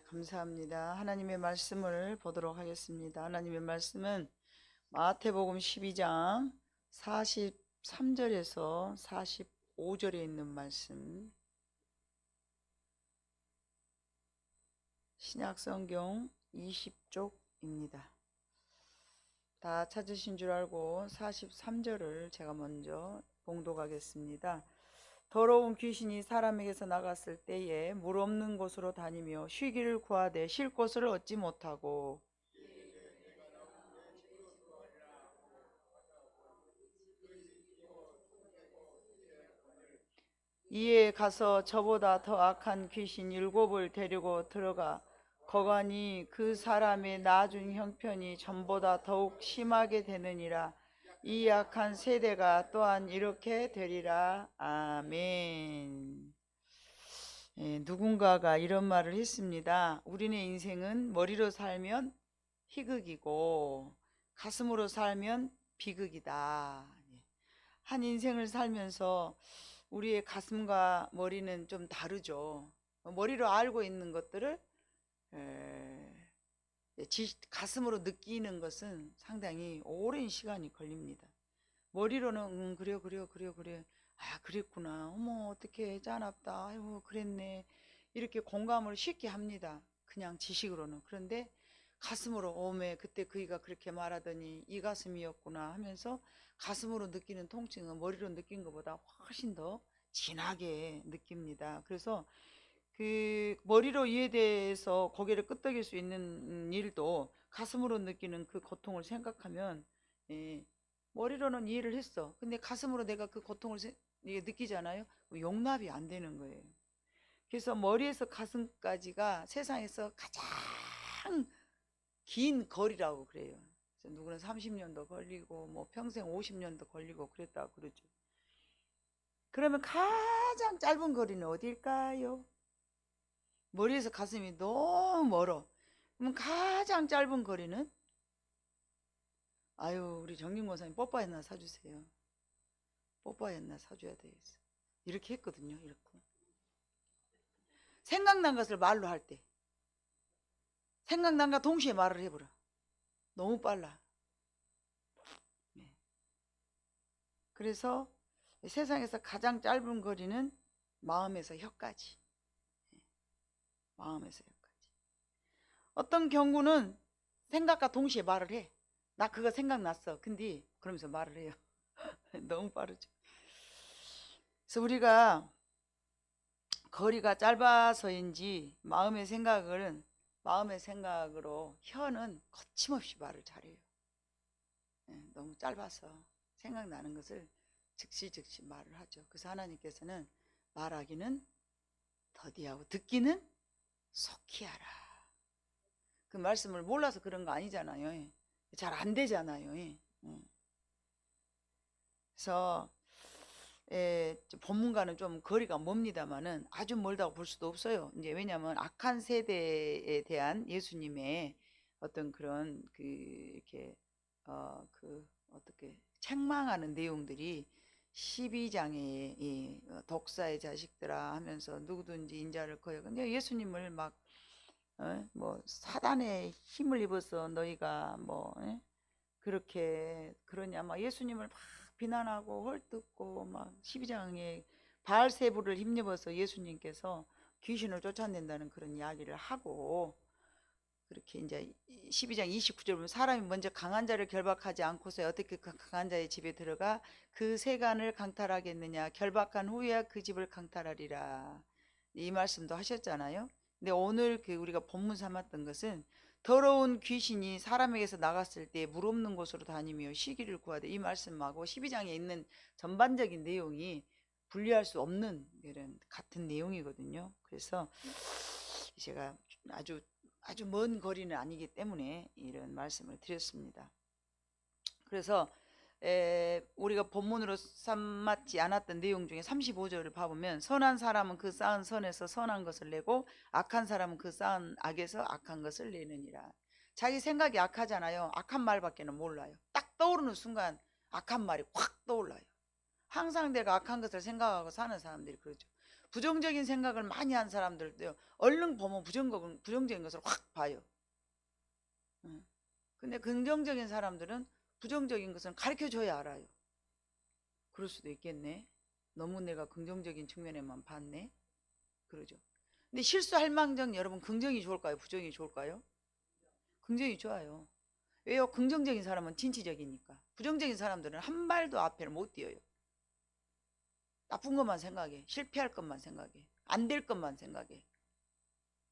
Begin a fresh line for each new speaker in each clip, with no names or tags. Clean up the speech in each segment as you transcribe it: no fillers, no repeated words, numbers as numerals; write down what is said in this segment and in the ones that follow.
감사합니다. 하나님의 말씀을 보도록 하겠습니다. 하나님의 말씀은 마태복음 12장 43절에서 45절에 있는 말씀, 신약성경 20쪽입니다. 다 찾으신 줄 알고 43절을 제가 먼저 봉독하겠습니다. 더러운 귀신이 사람에게서 나갔을 때에 물 없는 곳으로 다니며 쉬기를 구하되 쉴 곳을 얻지 못하고 이에 가서 저보다 더 악한 귀신 7을 데리고 들어가 거가니 그 사람의 나중 형편이 전보다 더욱 심하게 되느니라. 이 악한 세대가 또한 이렇게 되리라. 아멘. 누군가가 이런 말을 했습니다. 우리네 인생은 머리로 살면 희극이고 가슴으로 살면 비극이다. 한 인생을 살면서 우리의 가슴과 머리는 좀 다르죠. 머리로 알고 있는 것들을 가슴으로 느끼는 것은 상당히 오랜 시간이 걸립니다. 머리로는 그래 아 그랬구나, 어머 어떻게 짠합다, 아이고 그랬네, 이렇게 공감을 쉽게 합니다. 그냥 지식으로는. 그런데 가슴으로 오메 그때 그이가 그렇게 말하더니 이 가슴이었구나 하면서 가슴으로 느끼는 통증은 머리로 느낀 것보다 훨씬 더 진하게 느낍니다. 그래서 그 머리로 이해돼서 고개를 끄덕일 수 있는 일도 가슴으로 느끼는 그 고통을 생각하면, 머리로는 이해를 했어. 근데 가슴으로 내가 그 고통을 느끼잖아요. 용납이 안 되는 거예요. 그래서 머리에서 가슴까지가 세상에서 가장 긴 거리라고 그래요. 누구는 30년도 걸리고 뭐 평생 50년도 걸리고 그랬다고 그러죠. 그러면 가장 짧은 거리는 어딜까요? 머리에서 가슴이 너무 멀어. 그럼 가장 짧은 거리는, 아유 우리 정림권사님 뽀빠 했나 사주세요. 뽀빠 했나 사줘야 되겠어. 이렇게 했거든요. 이렇게 생각난 것을 말로 할 때 생각난과 동시에 말을 해보라. 너무 빨라. 네. 그래서 세상에서 가장 짧은 거리는 마음에서 혀까지. 마음에서 혀까지. 어떤 경우는 생각과 동시에 말을 해. 나 그거 생각났어. 근데 그러면서 말을 해요. 너무 빠르죠. 그래서 우리가 거리가 짧아서인지 마음의 생각으로 혀는 거침없이 말을 잘해요. 너무 짧아서 생각나는 것을 즉시 말을 하죠. 그래서 하나님께서는 말하기는 더디하고 듣기는 속히 하라. 그 말씀을 몰라서 그런 거 아니잖아요. 잘 안 되잖아요. 그래서 본문과는 좀 거리가 멉니다만은 아주 멀다고 볼 수도 없어요. 이제 왜냐하면 악한 세대에 대한 예수님의 어떤 그런 이렇게 어떻게 책망하는 내용들이 12장에 이 독사의 자식들아 하면서 누구든지 인자를 거여. 근데 예수님을 막 뭐 사단의 힘을 입어서 너희가 뭐 그렇게 그러냐 막 예수님을 막 비난하고 헐뜯고 막 12장에 바알세부를 힘입어서 예수님께서 귀신을 쫓아낸다는 그런 이야기를 하고, 그렇게 이제 12장 29절 보면 사람이 먼저 강한 자를 결박하지 않고서 어떻게 그 강한 자의 집에 들어가 그 세간을 강탈하겠느냐, 결박한 후에야 그 집을 강탈하리라, 이 말씀도 하셨잖아요. 근데 오늘 우리가 본문 삼았던 것은 더러운 귀신이 사람에게서 나갔을 때 물 없는 곳으로 다니며 쉬기를 구하되, 이 말씀하고 12장에 있는 전반적인 내용이 분리할 수 없는 이런 같은 내용이거든요. 그래서 제가 아주 먼 거리는 아니기 때문에 이런 말씀을 드렸습니다. 그래서 우리가 본문으로 삼지 않았던 내용 중에 35절을 봐보면 선한 사람은 그 쌓은 선에서 선한 것을 내고 악한 사람은 그 쌓은 악에서 악한 것을 내느니라. 자기 생각이 악하잖아요. 악한 말밖에는 몰라요. 딱 떠오르는 순간 악한 말이 확 떠올라요. 항상 내가 악한 것을 생각하고 사는 사람들이 그러죠. 부정적인 생각을 많이 한 사람들도 얼른 보면 부정적인 것을 확 봐요. 근데 긍정적인 사람들은 부정적인 것은 가르쳐줘야 알아요. 그럴 수도 있겠네. 너무 내가 긍정적인 측면에만 봤네. 그러죠. 근데 실수할 망정 여러분 긍정이 좋을까요? 부정이 좋을까요? 긍정이 좋아요. 왜요? 긍정적인 사람은 진취적이니까. 부정적인 사람들은 한 발도 앞에 못 뛰어요. 나쁜 것만 생각해. 실패할 것만 생각해. 안 될 것만 생각해.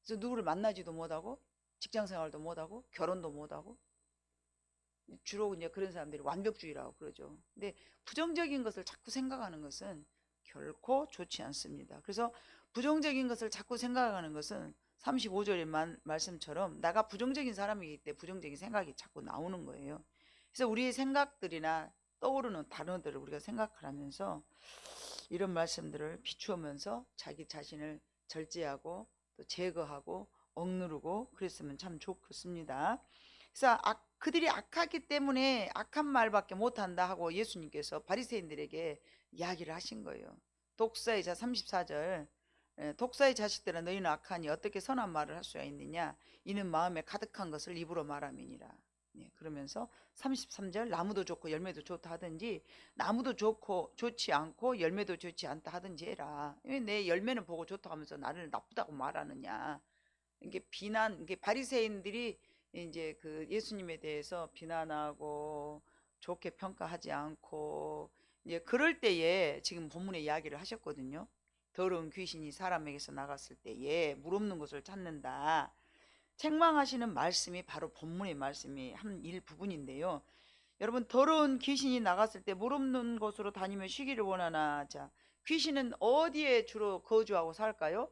그래서 누구를 만나지도 못하고 직장생활도 못하고 결혼도 못하고 주로 이제 그런 사람들이 완벽주의라고 그러죠. 근데 부정적인 것을 자꾸 생각하는 것은 결코 좋지 않습니다. 그래서 부정적인 것을 자꾸 생각하는 것은 35절의 말씀처럼 내가 부정적인 사람이기 때문에 부정적인 생각이 자꾸 나오는 거예요. 그래서 우리의 생각들이나 떠오르는 단어들을 우리가 생각을 하면서 이런 말씀들을 비추면서 자기 자신을 절제하고 또 제거하고 억누르고 그랬으면 참 좋겠습니다. 그래서 그들이 악하기 때문에 악한 말밖에 못한다 하고 예수님께서 바리새인들에게 이야기를 하신 거예요. 독사의 자 34절 독사의 자식들아 너희는 악하니 어떻게 선한 말을 할 수가 있느냐 이는 마음에 가득한 것을 입으로 말함이니라. 그러면서 33절 나무도 좋고 열매도 좋다 하든지 나무도 좋지 않고 열매도 좋지 않다 하든지 해라. 왜 내 열매는 보고 좋다 하면서 나를 나쁘다고 말하느냐. 이게 이게 바리새인들이 이제 그 예수님에 대해서 비난하고 좋게 평가하지 않고 이제 그럴 때에 지금 본문에 이야기를 하셨거든요. 더러운 귀신이 사람에게서 나갔을 때에 물 없는 곳을 찾는다. 책망하시는 말씀이 바로 본문의 말씀이 한 일부분인데요. 여러분 더러운 귀신이 나갔을 때 물 없는 곳으로 다니며 쉬기를 원하나. 자, 귀신은 어디에 주로 거주하고 살까요?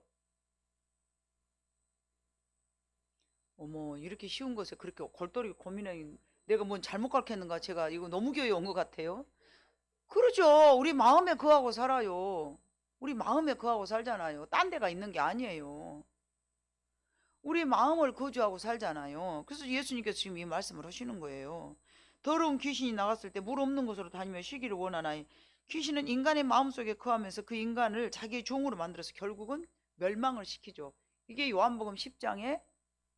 어머 이렇게 쉬운 것에 그렇게 골똘히 고민해. 내가 뭔 잘못 가르쳤는가. 제가 이거 너무 교회 온 것 같아요. 그러죠. 우리 마음에 거하고 살아요. 우리 마음에 거하고 살잖아요. 딴 데가 있는 게 아니에요. 우리 마음을 거주하고 살잖아요. 그래서 예수님께서 지금 이 말씀을 하시는 거예요. 더러운 귀신이 나갔을 때 물 없는 곳으로 다니며 쉬기를 원하나니. 귀신은 인간의 마음속에 거하면서 그 인간을 자기의 종으로 만들어서 결국은 멸망을 시키죠. 이게 요한복음 10장에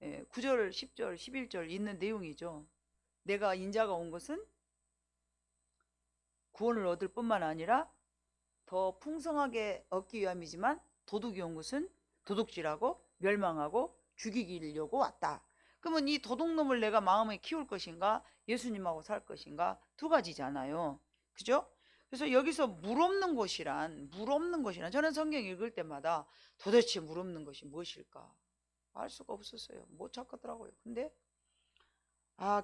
9절, 10절, 11절 있는 내용이죠. 내가 인자가 온 것은 구원을 얻을 뿐만 아니라 더 풍성하게 얻기 위함이지만 도둑이 온 것은 도둑질하고 멸망하고 죽이려고 왔다. 그러면 이 도둑놈을 내가 마음에 키울 것인가 예수님하고 살 것인가 두 가지잖아요. 그죠? 그래서 여기서 물 없는 곳이란 저는 성경 읽을 때마다 도대체 물 없는 것이 무엇일까 알 수가 없었어요. 못 찾겠더라고요. 근데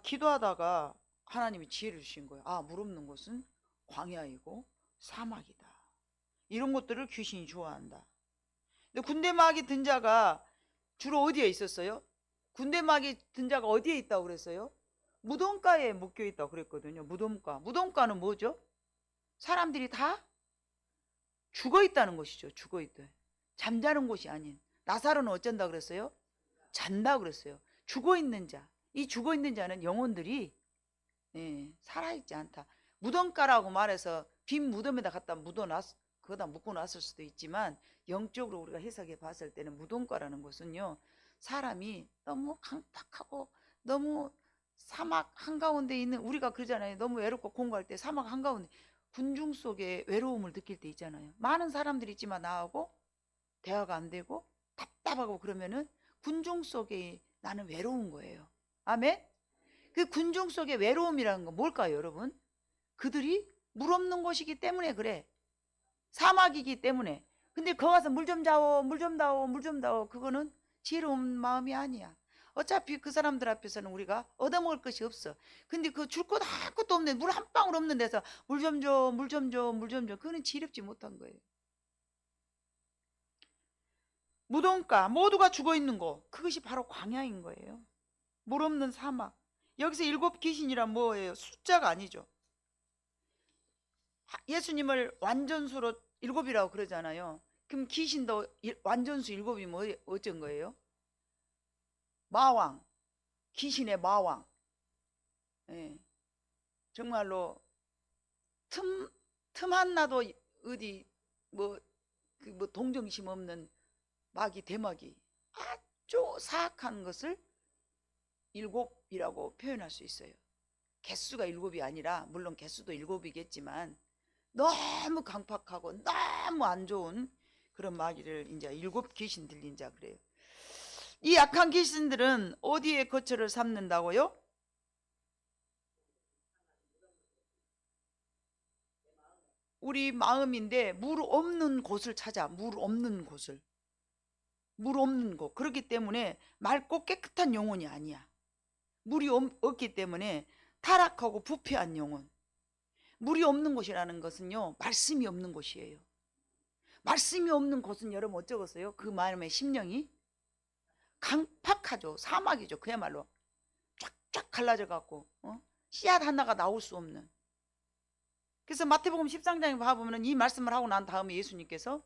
기도하다가 하나님이 지혜를 주신 거예요. 물 없는 곳은 광야이고 사막이다. 이런 것들을 귀신이 좋아한다. 근데 군대마귀 든 자가 주로 어디에 있었어요? 군대마귀 든 자가 어디에 있다고 그랬어요? 무덤가에 묶여 있다고 그랬거든요. 무덤가는 뭐죠? 사람들이 다 죽어 있다는 것이죠. 죽어 있다. 잠자는 곳이 아닌. 나사로는 어쩐다 그랬어요? 잔다 그랬어요. 죽어 있는 자. 이 죽어 있는 자는 영혼들이 살아있지 않다. 무덤가라고 말해서 빈 무덤에다 갖다 거기다 묶어놨을 수도 있지만 영적으로 우리가 해석해 봤을 때는 무덤가라는 것은요. 사람이 너무 강팍하고 너무 사막 한가운데 있는 우리가 그러잖아요. 너무 외롭고 공부할 때 사막 한가운데 군중 속에 외로움을 느낄 때 있잖아요. 많은 사람들이 있지만 나하고 대화가 안 되고 답답하고 그러면은 군중 속에 나는 외로운 거예요. 아멘? 그 군중 속의 외로움이라는 건 뭘까요, 여러분? 그들이 물 없는 곳이기 때문에 그래. 사막이기 때문에. 근데 거기 가서 물 좀 자오, 물 좀 다오, 물 좀 다오. 그거는 지혜로운 마음이 아니야. 어차피 그 사람들 앞에서는 우리가 얻어먹을 것이 없어. 근데 그 줄 것 아무것도 없는데 물 한 방울 없는 데서 물 좀 줘, 물 좀 줘, 물 좀 줘. 그거는 지혜롭지 못한 거예요. 무덤가 모두가 죽어 있는 곳. 그것이 바로 광야인 거예요. 물 없는 사막. 여기서 7 귀신이란 뭐예요? 숫자가 아니죠. 예수님을 완전수로 7이라고 그러잖아요. 그럼 귀신도 완전수 7이면 어쩐 거예요? 마왕, 귀신의 마왕. 정말로 틈 하나도 어디 뭐 그 뭐 동정심 없는 마귀 대마귀 아주 사악한 것을 일곱이라고 표현할 수 있어요. 개수가 일곱이 아니라 물론 개수도 일곱이겠지만 너무 강팍하고 너무 안 좋은 그런 마귀를 이제 일곱 귀신 들린 자 그래요. 이 악한 귀신들은 어디에 거처를 삼는다고요? 우리 마음인데 물 없는 곳을 찾아. 물 없는 곳을. 물 없는 곳. 그렇기 때문에 맑고 깨끗한 영혼이 아니야. 물이 없기 때문에 타락하고 부패한 영혼. 물이 없는 곳이라는 것은요, 말씀이 없는 곳이에요. 말씀이 없는 곳은 여러분 어쩌겠어요? 그 마음의 심령이 강팍하죠. 사막이죠. 그야말로 쫙쫙 갈라져 갖고 씨앗 하나가 나올 수 없는. 그래서 마태복음 13장에 봐보면 이 말씀을 하고 난 다음에 예수님께서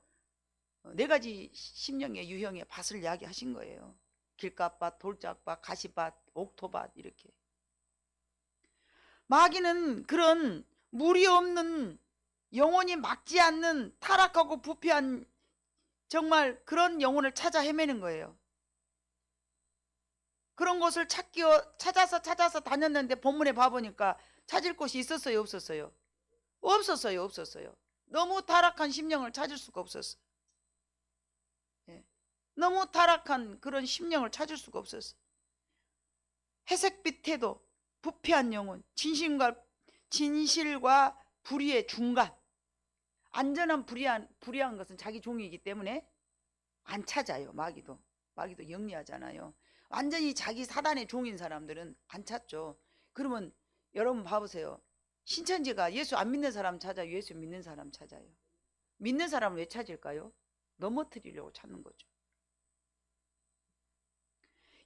네 가지 심령의 유형의 밭을 이야기하신 거예요. 길가밭, 돌짝밭, 가시밭, 옥토밭 이렇게. 마귀는 그런 물이 없는 영혼이 막지 않는 타락하고 부패한 정말 그런 영혼을 찾아 헤매는 거예요. 그런 곳을 찾아서 다녔는데 본문에 봐보니까 찾을 곳이 있었어요, 없었어요? 없었어요. 너무 타락한 심령을 찾을 수가 없었어요. 너무 타락한 그런 심령을 찾을 수가 없었어요. 회색빛 태도, 부패한 영혼, 진실과 불의의 중간. 안전한 불의한 것은 자기 종이기 때문에 안 찾아요. 마귀도 영리하잖아요. 완전히 자기 사단의 종인 사람들은 안 찾죠. 그러면 여러분 봐보세요. 신천지가 예수 안 믿는 사람 찾아요? 예수 믿는 사람 찾아요? 믿는 사람은 왜 찾을까요? 넘어뜨리려고 찾는 거죠.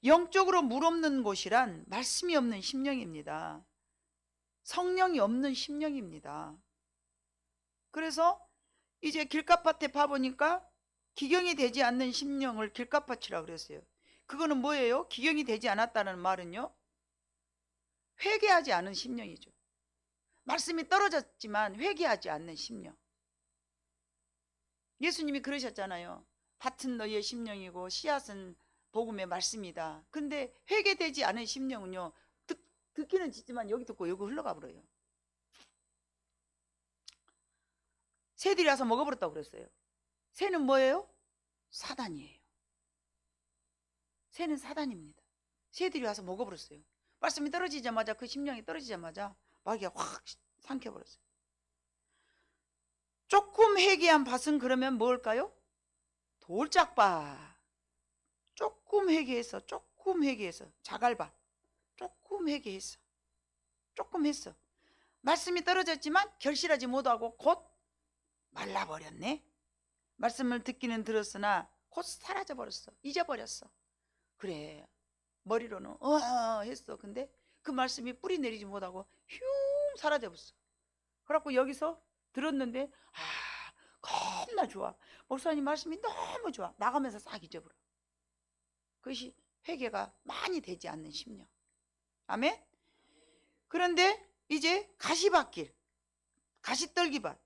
영적으로 물 없는 곳이란 말씀이 없는 심령입니다. 성령이 없는 심령입니다. 그래서 이제 길가밭에 봐보니까 기경이 되지 않는 심령을 길가밭이라고 그랬어요. 그거는 뭐예요? 기경이 되지 않았다는 말은요, 회개하지 않은 심령이죠. 말씀이 떨어졌지만 회개하지 않는 심령. 예수님이 그러셨잖아요. 밭은 너희의 심령이고 씨앗은 복음의 말씀이다. 근데 회개되지 않은 심령은요, 듣기는 듣지만 여기 듣고 여기 흘러가 버려요. 새들이 와서 먹어버렸다고 그랬어요. 새는 뭐예요? 사단이에요. 새는 사단입니다. 새들이 와서 먹어버렸어요. 말씀이 떨어지자마자, 그 심령이 떨어지자마자 마귀가 확 삼켜버렸어요. 조금 회개한 밭은 그러면 뭘까요? 돌짝밭. 조금 회개했어. 자갈밭. 조금 했어. 말씀이 떨어졌지만 결실하지 못하고 곧 말라버렸네. 말씀을 듣기는 들었으나 곧 사라져버렸어. 잊어버렸어. 그래, 머리로는 했어. 근데 그 말씀이 뿌리 내리지 못하고 흉 사라져버렸어. 그래갖고 여기서 들었는데 겁나 좋아. 목사님 말씀이 너무 좋아. 나가면서 싹 잊어버려. 그것이 회개가 많이 되지 않는 심령. 아멘. 그런데 이제 가시밭길, 가시떨기밭.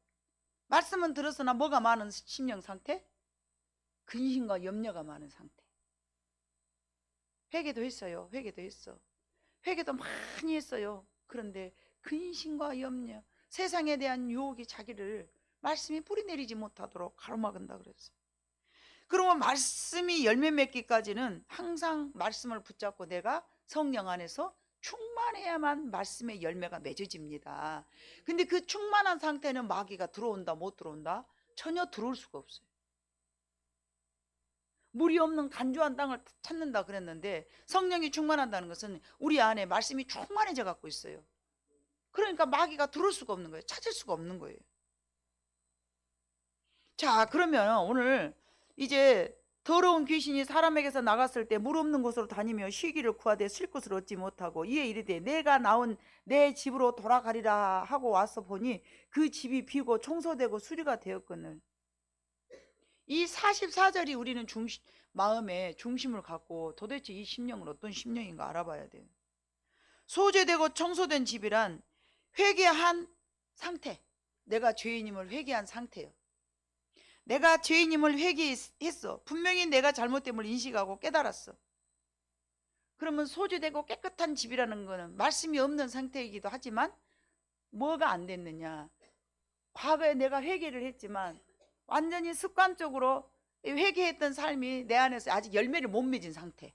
말씀은 들었으나 뭐가 많은 심령 상태? 근심과 염려가 많은 상태. 회개도 했어요. 회개도 많이 했어요. 그런데 근심과 염려, 세상에 대한 유혹이 자기를 말씀이 뿌리내리지 못하도록 가로막은다 그랬어요. 그러면 말씀이 열매 맺기까지는 항상 말씀을 붙잡고 내가 성령 안에서 충만해야만 말씀의 열매가 맺어집니다. 근데 그 충만한 상태는 마귀가 들어온다 못 들어온다? 전혀 들어올 수가 없어요. 물이 없는 간주한 땅을 찾는다 그랬는데, 성령이 충만한다는 것은 우리 안에 말씀이 충만해져 갖고 있어요. 그러니까 마귀가 들어올 수가 없는 거예요. 찾을 수가 없는 거예요. 자, 그러면 오늘 이제 더러운 귀신이 사람에게서 나갔을 때 물 없는 곳으로 다니며 쉬기를 구하되 쉴 곳을 얻지 못하고 이에 이르되 내가 나온 내 집으로 돌아가리라 하고 와서 보니 그 집이 비고 청소되고 수리가 되었거늘. 이 44절이 우리는 마음의 중심을 갖고 도대체 이 심령은 어떤 심령인가 알아봐야 돼요. 소재되고 청소된 집이란 회개한 상태, 내가 죄인임을 회개한 상태예요. 내가 죄인임을 회개했어. 분명히 내가 잘못됨을 인식하고 깨달았어. 그러면 소주되고 깨끗한 집이라는 거는 말씀이 없는 상태이기도 하지만 뭐가 안 됐느냐? 과거에 내가 회개를 했지만 완전히 습관적으로 회개했던 삶이 내 안에서 아직 열매를 못 맺은 상태,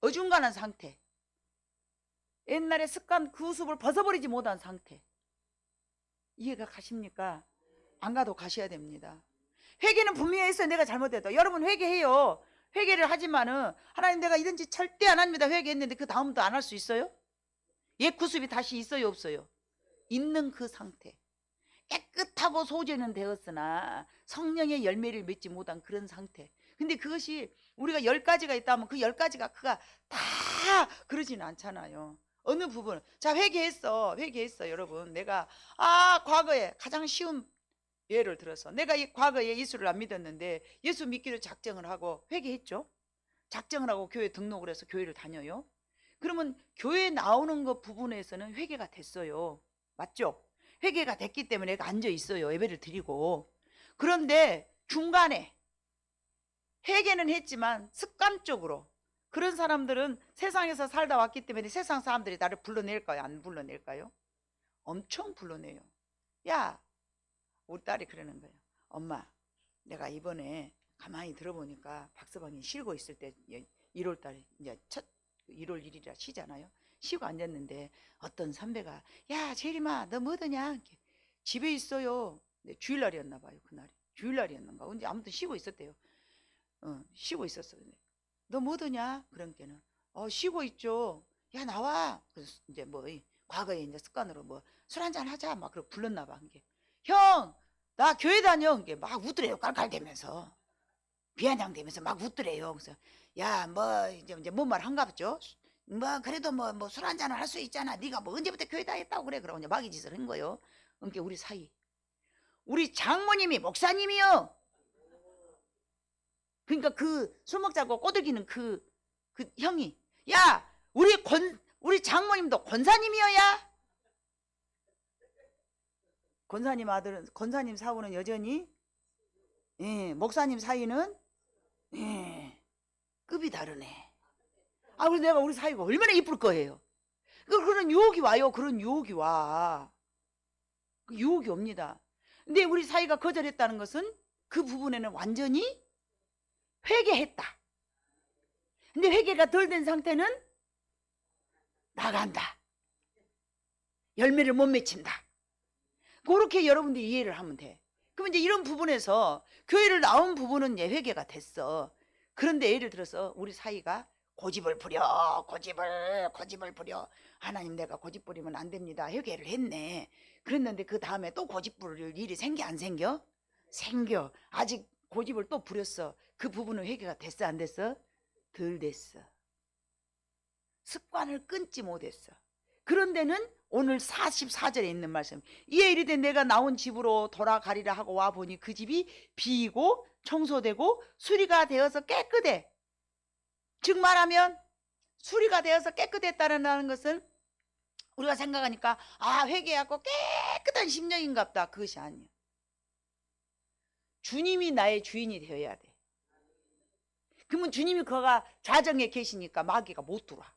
어중간한 상태, 옛날에 습관 그 습을 벗어버리지 못한 상태. 이해가 가십니까? 안 가도 가셔야 됩니다. 회개는 분명히 했어요. 내가 잘못했다. 여러분 회개해요. 회개를 하지만은 하나님 내가 이런 짓 절대 안 합니다. 회개했는데 그 다음부터 안 할 수 있어요? 옛 구습이 다시 있어요, 없어요? 있는 그 상태. 깨끗하고 소재는 되었으나 성령의 열매를 맺지 못한 그런 상태. 근데 그것이 우리가 10가지가 있다면 그 10가지가 그가 다 그러지는 않잖아요. 어느 부분. 자, 회개했어 여러분. 내가 과거에 가장 쉬운 예를 들어서 내가 과거에 예수를 안 믿었는데 예수 믿기로 작정을 하고 회개했죠. 작정을 하고 교회 등록을 해서 교회를 다녀요. 그러면 교회 나오는 것 부분에서는 회개가 됐어요. 맞죠? 회개가 됐기 때문에 내가 앉아 있어요. 예배를 드리고. 그런데 중간에 회개는 했지만 습관적으로 그런 사람들은 세상에서 살다 왔기 때문에 세상 사람들이 나를 불러낼까요? 안 불러낼까요? 엄청 불러내요. 야, 우리 딸이 그러는 거예요. 엄마, 내가 이번에 가만히 들어보니까 박서방이 쉬고 있을 때 1월달 이제 첫 1월 1일이라 쉬잖아요. 쉬고 앉았는데 어떤 선배가 야 재림아 너 뭐더냐? 집에 있어요. 주일날이었나 봐요. 그날이 주일날이었는가 언제 아무튼 쉬고 있었대요. 쉬고 있었어. 너 뭐더냐? 그런 게는 쉬고 있죠. 야 나와. 그래서 이제 뭐 과거에 이제 습관으로 뭐 술 한잔 하자 막 그러고 불렀나 봐. 형 나 교회 다녀. 막 웃더래요. 깔깔대면서 비아냥대면서 막 웃더래요. 그래서 야 뭐 이제 뭔 말 한가 보죠. 뭐 그래도 뭐 술 한잔 할 수 있잖아. 네가 뭐 언제부터 교회 다녔다고 그래. 그러고 이제 마귀 짓을 한 거예요. 그러니까 우리 사이 우리 장모님이 목사님이요. 그러니까 그 술 먹자고 꼬들기는 그 형이 야 우리 장모님도 권사님이어야. 권사님 아들은 권사님 사고는 여전히 목사님 사이는 급이 다르네. 그래서 내가 우리 사이가 얼마나 이쁠 거예요. 그런 유혹이 와요. 그런 유혹이 와. 그 유혹이 옵니다. 근데 우리 사이가 거절했다는 것은 그 부분에는 완전히 회개했다. 근데 회개가 덜 된 상태는 나간다. 열매를 못 맺힌다. 그렇게 여러분들이 이해를 하면 돼. 그러면 이제 이런 부분에서 교회를 나온 부분은 이제 회개가 됐어. 그런데 예를 들어서 우리 사이가 고집을 부려. 하나님 내가 고집 부리면 안 됩니다. 회개를 했네. 그랬는데 그 다음에 또 고집 부릴 일이 생겨 안 생겨? 생겨. 아직 고집을 또 부렸어. 그 부분은 회개가 됐어 안 됐어? 덜 됐어. 습관을 끊지 못했어. 그런 데는 오늘 44절에 있는 말씀. 이에 이르되 내가 나온 집으로 돌아가리라 하고 와 보니 그 집이 비이고 청소되고 수리가 되어서 깨끗해. 즉 말하면 수리가 되어서 깨끗했다는 것은 우리가 생각하니까 회개하고 깨끗한 심령인갑다. 그것이 아니야. 주님이 나의 주인이 되어야 돼. 그러면 주님이 거가 좌정에 계시니까 마귀가 못 들어와.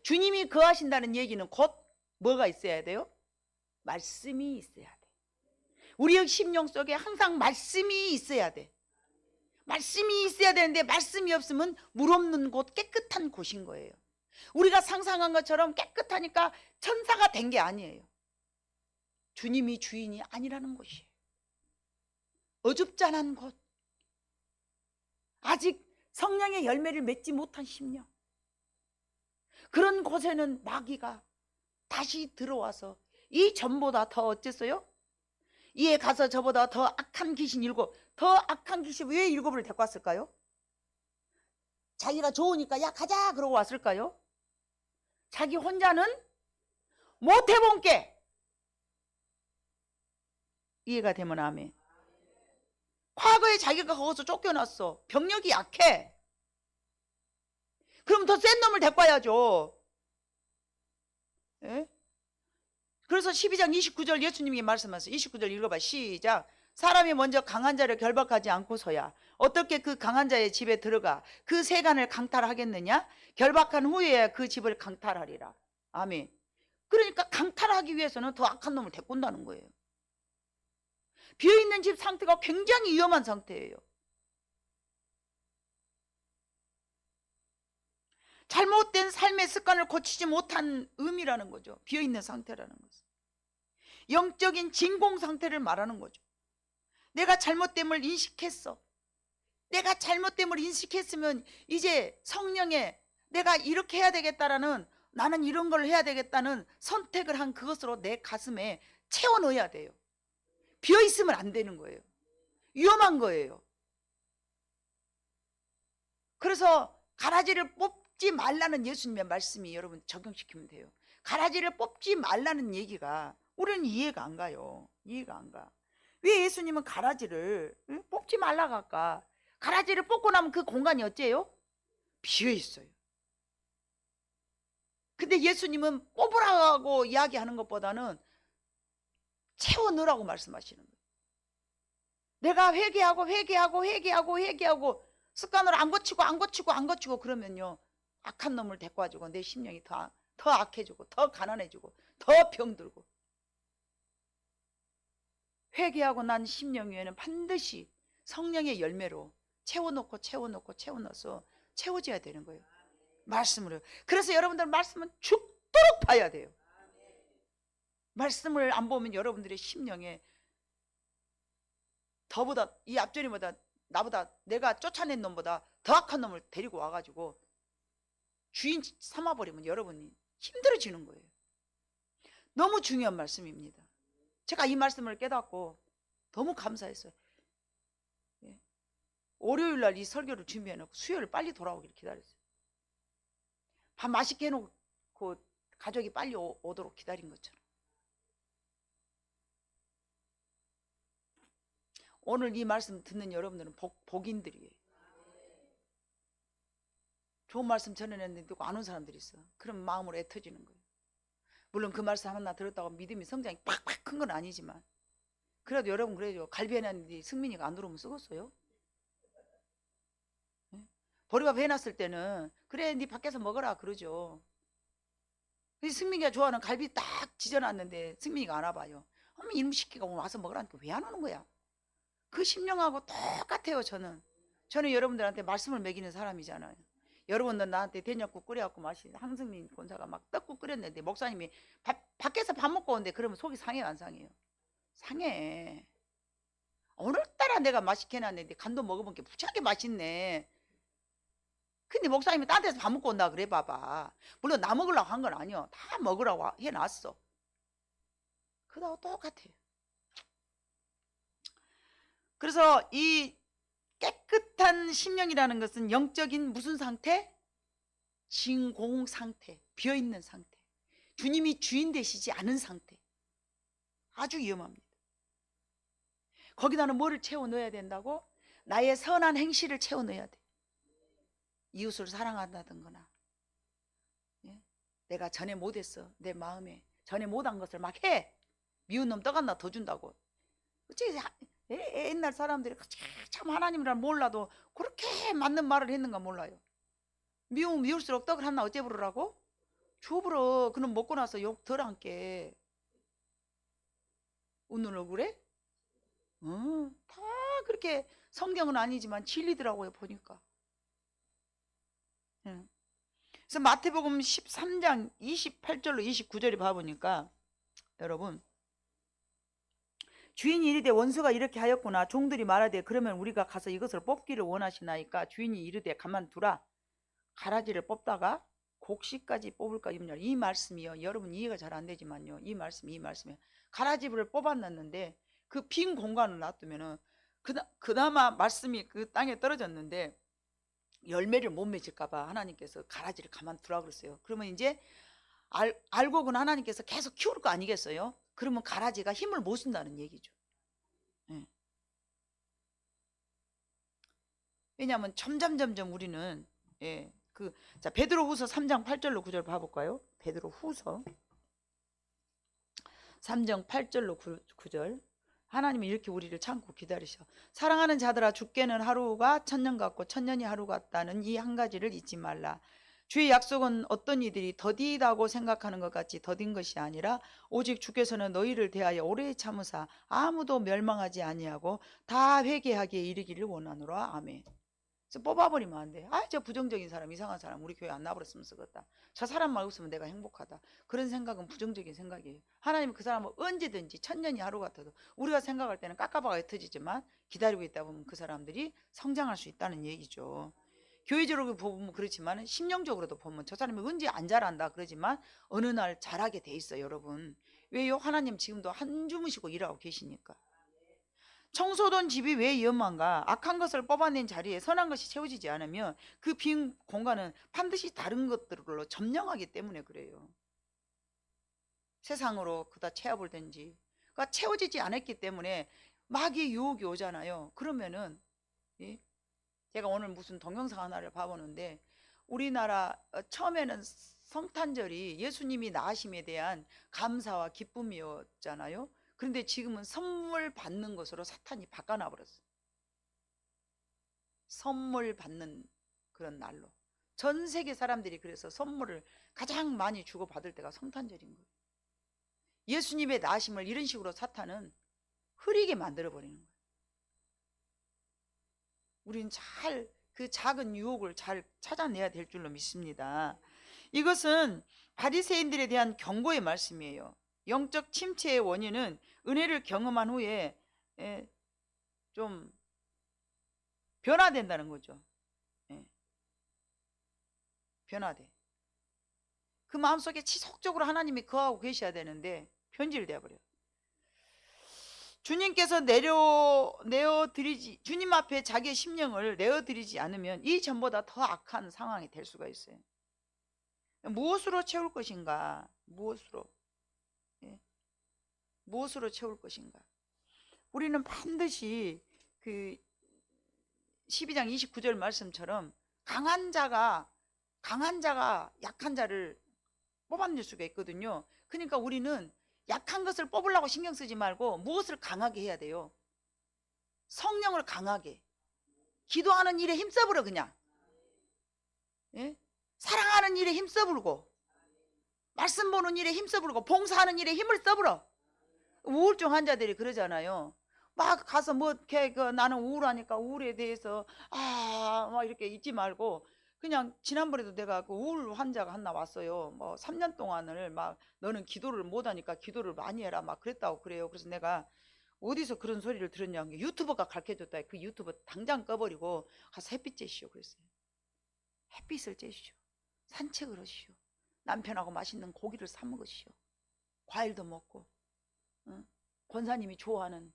주님이 거하신다는 얘기는 곧 뭐가 있어야 돼요? 말씀이 있어야 돼. 우리의 심령 속에 항상 말씀이 있어야 돼. 말씀이 있어야 되는데 말씀이 없으면 물 없는 곳, 깨끗한 곳인 거예요. 우리가 상상한 것처럼 깨끗하니까 천사가 된 게 아니에요. 주님이 주인이 아니라는 곳이에요. 어줍잖은 곳, 아직 성령의 열매를 맺지 못한 심령, 그런 곳에는 마귀가 다시 들어와서 이 전보다 더 어쨌어요? 이에 가서 저보다 더 악한 귀신 더 악한 귀신 왜 7을 데리고 왔을까요? 자기가 좋으니까 야 가자 그러고 왔을까요? 자기 혼자는 못 해본 게. 이해가 되면 아멘. 과거에 자기가 거기서 쫓겨났어. 병력이 약해. 그럼 더 센 놈을 데리고 와야죠. 예? 그래서 12장 29절 예수님이 말씀하세요. 29절 읽어봐. 시작. 사람이 먼저 강한 자를 결박하지 않고서야 어떻게 그 강한 자의 집에 들어가 그 세간을 강탈하겠느냐? 결박한 후에 그 집을 강탈하리라. 아멘. 그러니까 강탈하기 위해서는 더 악한 놈을 데리고 온다는 거예요. 비어있는 집 상태가 굉장히 위험한 상태예요. 잘못된 삶의 습관을 고치지 못한 의미라는 거죠. 비어있는 상태라는 것은. 영적인 진공 상태를 말하는 거죠. 내가 잘못됨을 인식했어. 내가 잘못됨을 인식했으면 이제 성령의 내가 이렇게 해야 되겠다라는, 나는 이런 걸 해야 되겠다는 선택을 한 그것으로 내 가슴에 채워 넣어야 돼요. 비어있으면 안 되는 거예요. 위험한 거예요. 그래서 가라지를 뽑지 말라는 예수님의 말씀이 여러분 적용시키면 돼요. 가라지를 뽑지 말라는 얘기가 우리는 이해가 안 가요. 이해가 안 가. 왜 예수님은 가라지를 뽑지 말라고 할까? 가라지를 뽑고 나면 그 공간이 어째요? 비어있어요. 근데 예수님은 뽑으라고 이야기하는 것보다는 채워 넣으라고 말씀하시는 거예요. 내가 회개하고 습관으로 안 고치고 그러면요, 악한 놈을 데리고 와주고 내 심령이 더 악해지고 더 가난해지고 더 병들고. 회개하고 난 심령 위에는 반드시 성령의 열매로 채워넣어서 채워져야 되는 거예요. 말씀으로. 그래서 여러분들 말씀은 죽도록 봐야 돼요. 말씀을 안 보면 여러분들의 심령에 더보다, 이 앞전이보다 나보다, 내가 쫓아낸 놈보다 더 악한 놈을 데리고 와가지고 주인 삼아버리면 여러분이 힘들어지는 거예요. 너무 중요한 말씀입니다. 제가 이 말씀을 깨닫고 너무 감사했어요. 월요일날 이 설교를 준비해놓고 수요일 빨리 돌아오기를 기다렸어요. 밥 맛있게 해놓고 가족이 빨리 오도록 기다린 것처럼. 오늘 이 말씀 듣는 여러분들은 복인들이에요. 좋은 말씀 전해냈는데 누구 안 온 사람들이 있어. 그런 마음으로 애터지는 거예요. 물론 그 말씀 하나 들었다고 믿음이 성장이 팍팍 큰 건 아니지만, 그래도 여러분 그래요. 갈비 해놨는데 승민이가 안 들어오면 썩었어요. 보리밥 해놨을 때는 그래 네 밖에서 먹어라 그러죠. 승민이가 좋아하는 갈비 딱 지져놨는데 승민이가 안 와봐요. 어머 이놈 시키가 와서 먹으라니까 왜 안 오는 거야? 그 심령하고 똑같아요. 저는 여러분들한테 말씀을 먹이는 사람이잖아요. 여러분들 나한테 된장국 끓여갖고 마시는 항승민 권사가 막 떡국 끓였는데 목사님이 밖에서 밥 먹고 오는데 그러면 속이 상해요 안 상해요? 상해. 오늘따라 내가 맛있게 해놨는데 간도 먹어본 게 무지하게 맛있네. 근데 목사님이 딴 데서 밥 먹고 온다 그래 봐봐. 물론 나 먹으려고 한 건 아니요. 다 먹으라고 해놨어. 그거하고 똑같아요. 그래서 이 깨끗한 심령이라는 것은 영적인 무슨 상태? 진공 상태, 비어있는 상태. 주님이 주인 되시지 않은 상태. 아주 위험합니다. 거기다는 뭐를 채워 넣어야 된다고? 나의 선한 행실을 채워 넣어야 돼. 이웃을 사랑한다든 거나, 내가 전에 못했어. 내 마음에 전에 못한 것을 막 해. 미운 놈 떡 하나 더 준다고. 어째 옛날 사람들이 참 하나님이란 몰라도 그렇게 맞는 말을 했는가 몰라요. 미울수록 떡을 하나 어째 부르라고? 줘부러. 그놈 먹고 나서 욕 덜 한게 웃는 얼굴에? 다 그렇게 성경은 아니지만 진리더라고요 보니까. 그래서 마태복음 13장 28절로 29절에 봐보니까 여러분, 주인이 이르되 원수가 이렇게 하였구나. 종들이 말하되 그러면 우리가 가서 이것을 뽑기를 원하시나이까. 주인이 이르되 가만두라. 가라지를 뽑다가 곡식까지 뽑을까 염려. 이 말씀이요, 여러분 이해가 잘 안 되지만요, 이 말씀이요. 가라지를 뽑아놨는데 그 빈 공간을 놔두면은 그나마 말씀이 그 땅에 떨어졌는데 열매를 못 맺을까봐 하나님께서 가라지를 가만두라 그랬어요. 그러면 이제 알고는 하나님께서 계속 키울 거 아니겠어요? 그러면 가라지가 힘을 못 쓴다는 얘기죠. 왜냐하면 점점 우리는 자 베드로후서 3장 8절로 9절 봐볼까요? 베드로후서 3장 8절로 9절. 하나님은 이렇게 우리를 참고 기다리셔. 사랑하는 자들아, 죽게는 하루가 천년 같고 천년이 하루 같다는 이 한 가지를 잊지 말라. 주의 약속은 어떤 이들이 더디다고 생각하는 것 같이 더딘 것이 아니라 오직 주께서는 너희를 대하여 오래 참으사 아무도 멸망하지 아니하고 다 회개하기에 이르기를 원하노라. 아멘. 그래서 뽑아버리면 안 돼. 아, 저 부정적인 사람, 이상한 사람 우리 교회 안 나버렸으면 쓰겠다. 저 사람만 없으면 내가 행복하다. 그런 생각은 부정적인 생각이에요. 하나님은 그 사람을 언제든지 천년이 하루 같아도 우리가 생각할 때는 깝깝하게 터지지만 기다리고 있다 보면 그 사람들이 성장할 수 있다는 얘기죠. 교회적으로 보면 그렇지만 심령적으로도 보면 저 사람이 언제 안 잘한다 그러지만 어느 날 잘하게 돼 있어요. 여러분, 왜요? 하나님 지금도 한 주무시고 일하고 계시니까. 청소된 집이 왜 위험한가? 악한 것을 뽑아낸 자리에 선한 것이 채워지지 않으면 그 빈 공간은 반드시 다른 것들로 점령하기 때문에 그래요. 세상으로 그다 채워볼든지 그러니까 채워지지 않았기 때문에 마귀의 유혹이 오잖아요. 그러면은 예? 제가 오늘 무슨 동영상 하나를 봐보는데 우리나라 처음에는 성탄절이 예수님이 나으심에 대한 감사와 기쁨이었잖아요. 그런데 지금은 선물 받는 것으로 사탄이 바꿔놔 버렸어. 선물 받는 그런 날로. 전 세계 사람들이 그래서 선물을 가장 많이 주고 받을 때가 성탄절인 거예요. 예수님의 나심을 이런 식으로 사탄은 흐리게 만들어 버리는 거예요. 우린 잘 그 작은 유혹을 잘 찾아내야 될 줄로 믿습니다. 이것은 바리새인들에 대한 경고의 말씀이에요. 영적 침체의 원인은 은혜를 경험한 후에 좀 변화된다는 거죠. 변화돼. 그 마음속에 지속적으로 하나님이 거하고 계셔야 되는데 변질되어 버려요. 주님께서 내어드리지, 주님 앞에 자기의 심령을 내어드리지 않으면 이 전보다 더 악한 상황이 될 수가 있어요. 무엇으로 채울 것인가? 무엇으로? 무엇으로 채울 것인가? 우리는 반드시 그 12장 29절 말씀처럼 강한 자가 약한 자를 뽑아낼 수가 있거든요. 그러니까 우리는 약한 것을 뽑으려고 신경 쓰지 말고 무엇을 강하게 해야 돼요? 성령을 강하게. 기도하는 일에 힘써버려 그냥. 예? 사랑하는 일에 힘써버리고 말씀 보는 일에 힘써버리고 봉사하는 일에 힘을 써버려. 우울증 환자들이 그러잖아요. 막 가서 뭐 나는 우울하니까 우울에 대해서 막 이렇게 잊지 말고 그냥 지난번에도 내가 그 우울 환자가 하나 왔어요. 뭐 3년 동안을 막 너는 기도를 못하니까 기도를 많이 해라 막 그랬다고 그래요. 그래서 내가 어디서 그런 소리를 들었냐 한 게 유튜버가 가르쳐줬다. 그 유튜버 당장 꺼버리고 가서 햇빛 쬐시오 그랬어요. 햇빛을 쬐시오. 산책을 하시오. 남편하고 맛있는 고기를 사 먹으시오. 과일도 먹고 권사님이 좋아하는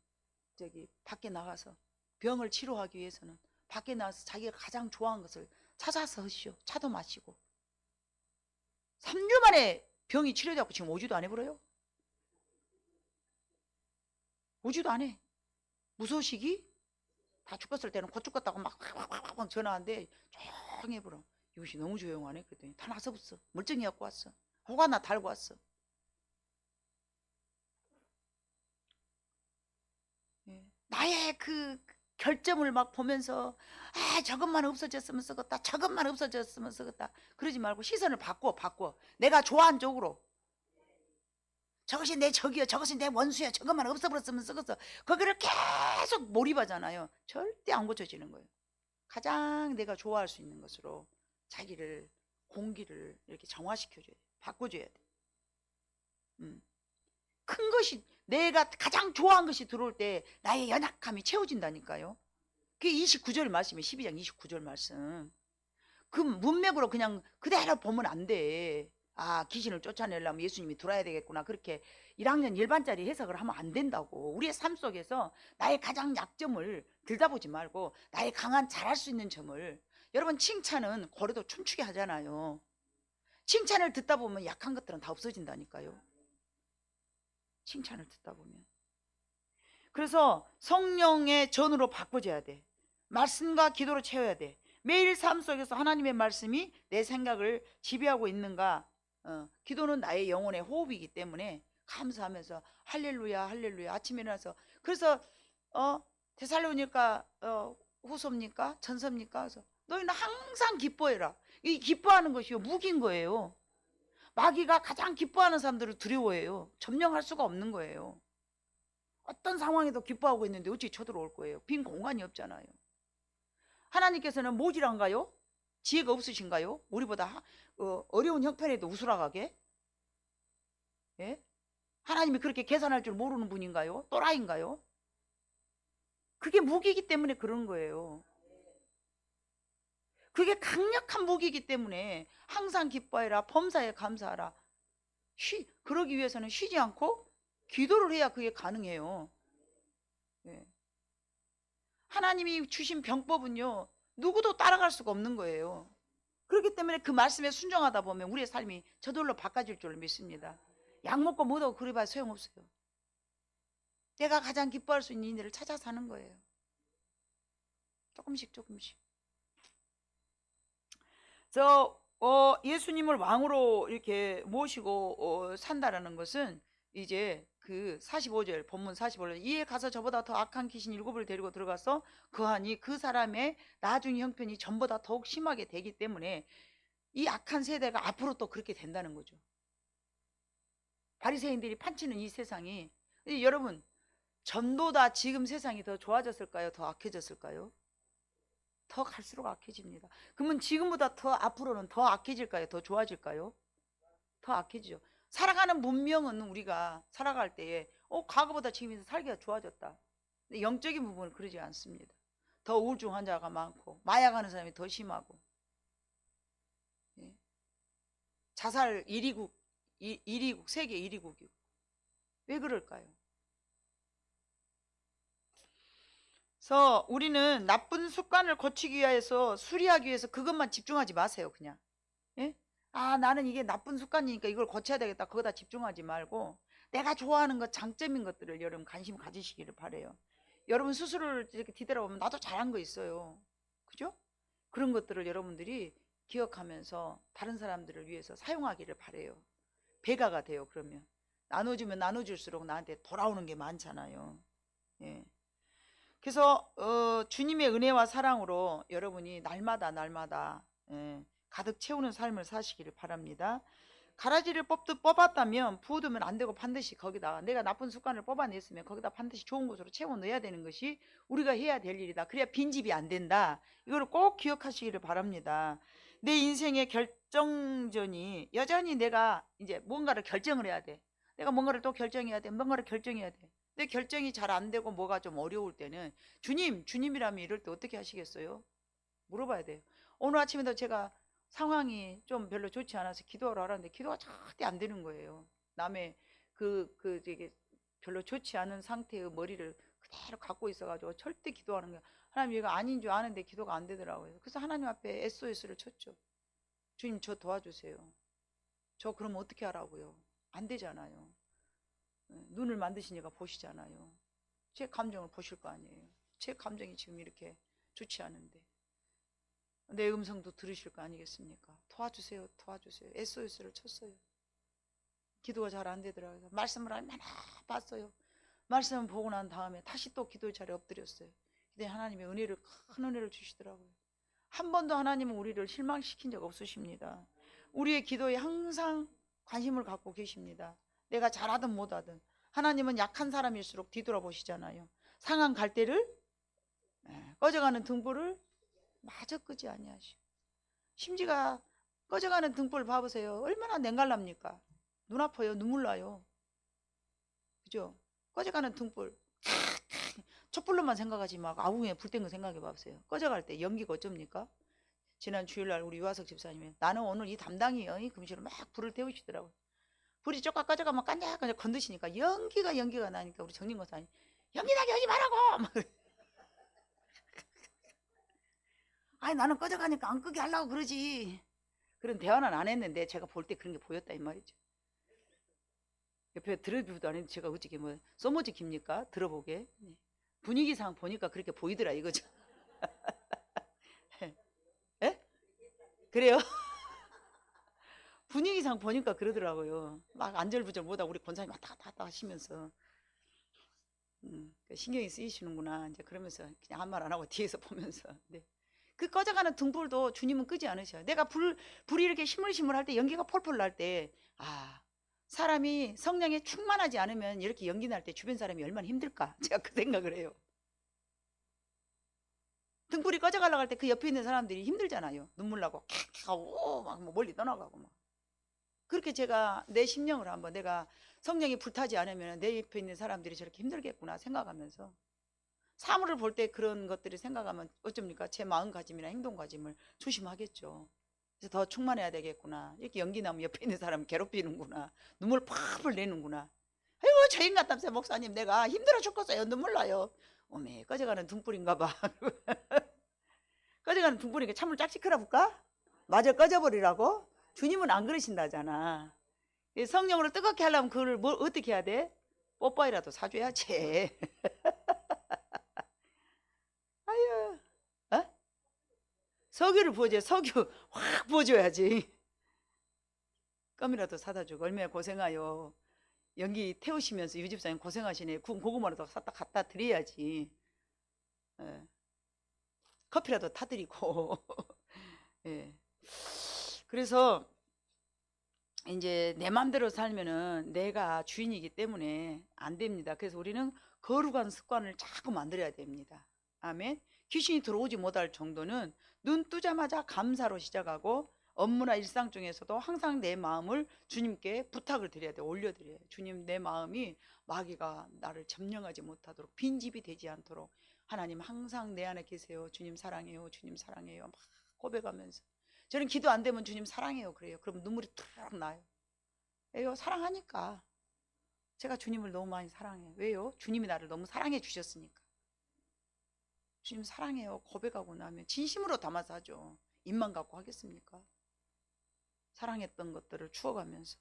저기 밖에 나가서 병을 치료하기 위해서는 밖에 나가서 자기가 가장 좋아하는 것을 찾아서 하시오. 차도 마시고 3주 만에 병이 치료되고 지금 오지도 안 해버려요. 오지도 안 해. 무소식이 다 죽었을 때는 곧 죽었다고 막 전화하는데 조용히 해버려. 이것이 너무 조용하네. 그랬더니 다 나서 없어. 멀쩡히 갖고 왔어. 호가나 달고 왔어. 나의 그 결점을 막 보면서 저것만 없어졌으면 쓰겠다. 저것만 없어졌으면 쓰겠다. 그러지 말고 시선을 바꿔. 내가 좋아하는 쪽으로. 저것이 내 적이요. 저것이 내 원수야. 저것만 없어버렸으면 쓰겠어. 거기를 계속 몰입하잖아요. 절대 안 고쳐지는 거예요. 가장 내가 좋아할 수 있는 것으로 자기를 공기를 이렇게 정화시켜줘야 돼. 바꿔줘야 돼. 큰 것이 내가 가장 좋아하는 것이 들어올 때 나의 연약함이 채워진다니까요. 그게 29절 말씀이에요. 12장 29절 말씀. 그 문맥으로 그냥 그대로 보면 안 돼. 귀신을 쫓아내려면 예수님이 들어야 되겠구나. 그렇게 1학년 일반짜리 해석을 하면 안 된다고. 우리의 삶 속에서 나의 가장 약점을 들다보지 말고 나의 강한 잘할 수 있는 점을. 여러분, 칭찬은 고래도 춤추게 하잖아요. 칭찬을 듣다 보면 약한 것들은 다 없어진다니까요. 칭찬을 듣다 보면. 그래서 성령의 전으로 바꿔줘야 돼. 말씀과 기도로 채워야 돼. 매일 삶 속에서 하나님의 말씀이 내 생각을 지배하고 있는가. 기도는 나의 영혼의 호흡이기 때문에 감사하면서 할렐루야 할렐루야 아침에 일어나서 그래서 데살로니가 후서입니까 전서입니까? 그래서 너희는 항상 기뻐해라. 이 기뻐하는 것이요 무기인 거예요. 마귀가 가장 기뻐하는 사람들을 두려워해요. 점령할 수가 없는 거예요. 어떤 상황에도 기뻐하고 있는데 어찌 쳐들어올 거예요? 빈 공간이 없잖아요. 하나님께서는 모질한가요? 지혜가 없으신가요? 우리보다 어려운 형편에도 웃으라가게? 예? 하나님이 그렇게 계산할 줄 모르는 분인가요? 또라이인가요? 그게 무기이기 때문에 그런 거예요. 그게 강력한 무기이기 때문에 항상 기뻐해라 범사에 감사하라. 그러기 위해서는 쉬지 않고 기도를 해야 그게 가능해요. 예. 하나님이 주신 병법은요 누구도 따라갈 수가 없는 거예요. 그렇기 때문에 그 말씀에 순종하다 보면 우리의 삶이 저절로 바꿔질 줄 믿습니다. 약 먹고 뭐도 그리 봐야 소용없어요. 내가 가장 기뻐할 수 있는 일을 찾아 사는 거예요. 조금씩 조금씩. 예수님을 왕으로 이렇게 모시고 산다라는 것은 이제 그 45절 본문 45절 이에 가서 저보다 더 악한 귀신 7을 데리고 들어가서 거하니 그 사람의 나중 형편이 전보다 더욱 심하게 되기 때문에 이 악한 세대가 앞으로 또 그렇게 된다는 거죠. 바리새인들이 판치는 이 세상이 여러분 전보다 지금 세상이 더 좋아졌을까요? 더 악해졌을까요? 더 갈수록 악해집니다. 그러면 지금보다 더 앞으로는 더 악해질까요? 더 좋아질까요? 더 악해지죠. 살아가는 문명은 우리가 살아갈 때에 과거보다 지금이 살기가 좋아졌다. 근데 영적인 부분은 그러지 않습니다. 더 우울증 환자가 많고 마약하는 사람이 더 심하고 자살 1위국 세계 1위국이고 왜 그럴까요? 그래서 우리는 나쁜 습관을 고치기 위해서 수리하기 위해서 그것만 집중하지 마세요. 그냥 나는 이게 나쁜 습관이니까 이걸 고쳐야 되겠다 그거다 집중하지 말고 내가 좋아하는 것 장점인 것들을 여러분 관심 가지시기를 바래요. 여러분 스스로를 이렇게 뒤돌아보면 나도 잘한 거 있어요. 그죠? 그런 것들을 여러분들이 기억하면서 다른 사람들을 위해서 사용하기를 바래요. 배가가 돼요. 그러면 나눠주면 나눠줄수록 나한테 돌아오는 게 많잖아요. 예. 그래서 주님의 은혜와 사랑으로 여러분이 날마다 가득 채우는 삶을 사시기를 바랍니다. 가라지를 뽑았다면 부어두면 안 되고 반드시 거기다 내가 나쁜 습관을 뽑아냈으면 거기다 반드시 좋은 것으로 채워 넣어야 되는 것이 우리가 해야 될 일이다. 그래야 빈집이 안 된다. 이거를 꼭 기억하시기를 바랍니다. 내 인생의 결정전이 여전히 내가 이제 뭔가를 결정을 해야 돼. 내가 뭔가를 또 결정해야 돼. 뭔가를 결정해야 돼. 근데 결정이 잘 안 되고 뭐가 좀 어려울 때는 주님이라면 이럴 때 어떻게 하시겠어요? 물어봐야 돼요. 오늘 아침에도 제가 상황이 좀 별로 좋지 않아서 기도하러 하라는데 기도가 절대 안 되는 거예요. 남의 되게 별로 좋지 않은 상태의 머리를 그대로 갖고 있어가지고 절대 기도하는 거예요. 하나님 이거 아닌 줄 아는데 기도가 안 되더라고요. 그래서 하나님 앞에 SOS를 쳤죠. 주님 저 도와주세요. 저 그럼 어떻게 하라고요? 안 되잖아요. 눈을 만드시니까 보시잖아요. 제 감정을 보실 거 아니에요. 제 감정이 지금 이렇게 좋지 않은데 내 음성도 들으실 거 아니겠습니까? 도와주세요. SOS를 쳤어요. 기도가 잘 안 되더라고요. 말씀을 얼마나 봤어요. 말씀을 보고 난 다음에 다시 또 기도의 자리에 엎드렸어요. 근데 하나님의 큰 은혜를 주시더라고요. 한 번도 하나님은 우리를 실망시킨 적 없으십니다. 우리의 기도에 항상 관심을 갖고 계십니다. 내가 잘하든 못하든 하나님은 약한 사람일수록 뒤돌아보시잖아요. 상한 갈대를 꺼져가는 등불을 마저 끄지 아니하시고 심지가 꺼져가는 등불 봐보세요. 얼마나 냉갈랍니까? 눈 아파요. 눈물 나요. 그죠? 꺼져가는 등불 촛불로만 생각하지 막 아웅에 불 땐 거 생각해 봐보세요. 꺼져갈 때 연기가 어쩝니까? 지난 주일날 우리 유화석 집사님이 나는 오늘 이 담당이요. 이 금시로 막 불을 태우시더라고요. 불이 쪼까 꺼져가면 깐작깐작 건드시니까 연기가 나니까 우리 정림고사님 연기 나게 하지 말라고! 아니 나는 꺼져가니까 안 끄게 하려고 그러지. 그런 대화는 안 했는데 제가 볼 때 그런 게 보였다 이 말이죠. 옆에 들어보도 안 했는데 제가 어떻게 뭐 써머지 깁니까? 들어보게. 분위기상 보니까 그렇게 보이더라 이거죠. 에? 그래요? 분위기상 보니까 그러더라고요. 막 안절부절 못하고 우리 권사님 왔다 갔다 하시면서 신경이 쓰이시는구나. 이제 그러면서 그냥 아무 말 안 하고 뒤에서 보면서. 네. 그 꺼져가는 등불도 주님은 끄지 않으셔요. 내가 불이 이렇게 시물시물할 때, 연기가 폴폴 날 때, 아, 사람이 성령에 충만하지 않으면 이렇게 연기 날 때 주변 사람이 얼마나 힘들까? 제가 그 생각을 해요. 등불이 꺼져가려고 할 때 그 옆에 있는 사람들이 힘들잖아요. 눈물 나고 캬캬 막 멀리 떠나가고 막. 그렇게 제가 내 심령을 한번, 내가 성령이 불타지 않으면 내 옆에 있는 사람들이 저렇게 힘들겠구나 생각하면서, 사물을 볼 때 그런 것들을 생각하면 어쩝니까? 제 마음가짐이나 행동가짐을 조심하겠죠. 그래서 더 충만해야 되겠구나. 이렇게 연기 나면 옆에 있는 사람 괴롭히는구나. 눈물 팍팍 내는구나. 아이고 저 인간 땀새 목사님 내가 힘들어 죽겠어요. 눈물 나요. 어메 꺼져가는 등불인가 봐. 꺼져가는 등불이니까 찬물 짝씩 끌어볼까? 마저 꺼져버리라고? 주님은 안 그러신다잖아. 성령으로 뜨겁게 하려면 그걸 뭘 어떻게 해야 돼? 뽀뽀이라도 사줘야지. 아유, 어? 석유를 부어줘. 석유 확 부어줘야지. 껌이라도 사다 주고. 얼마나 고생하요. 연기 태우시면서 유집사님 고생하시네. 구운 고구마라도 샀다 갖다 드려야지. 예. 커피라도 타드리고. 예. 그래서 이제 내 맘대로 살면은 내가 주인이기 때문에 안 됩니다. 그래서 우리는 거룩한 습관을 자꾸 만들어야 됩니다. 아멘. 귀신이 들어오지 못할 정도는 눈 뜨자마자 감사로 시작하고, 업무나 일상 중에서도 항상 내 마음을 주님께 부탁을 드려야 돼요. 올려드려요. 주님, 내 마음이 마귀가 나를 점령하지 못하도록, 빈집이 되지 않도록 하나님 항상 내 안에 계세요. 주님 사랑해요. 주님 사랑해요. 막 고백하면서. 저는 기도 안 되면 주님 사랑해요 그래요. 그럼 눈물이 툭 나요. 왜요? 사랑하니까. 제가 주님을 너무 많이 사랑해요. 왜요? 주님이 나를 너무 사랑해 주셨으니까. 주님 사랑해요 고백하고 나면 진심으로 담아서 하죠. 입만 갖고 하겠습니까? 사랑했던 것들을 추억하면서.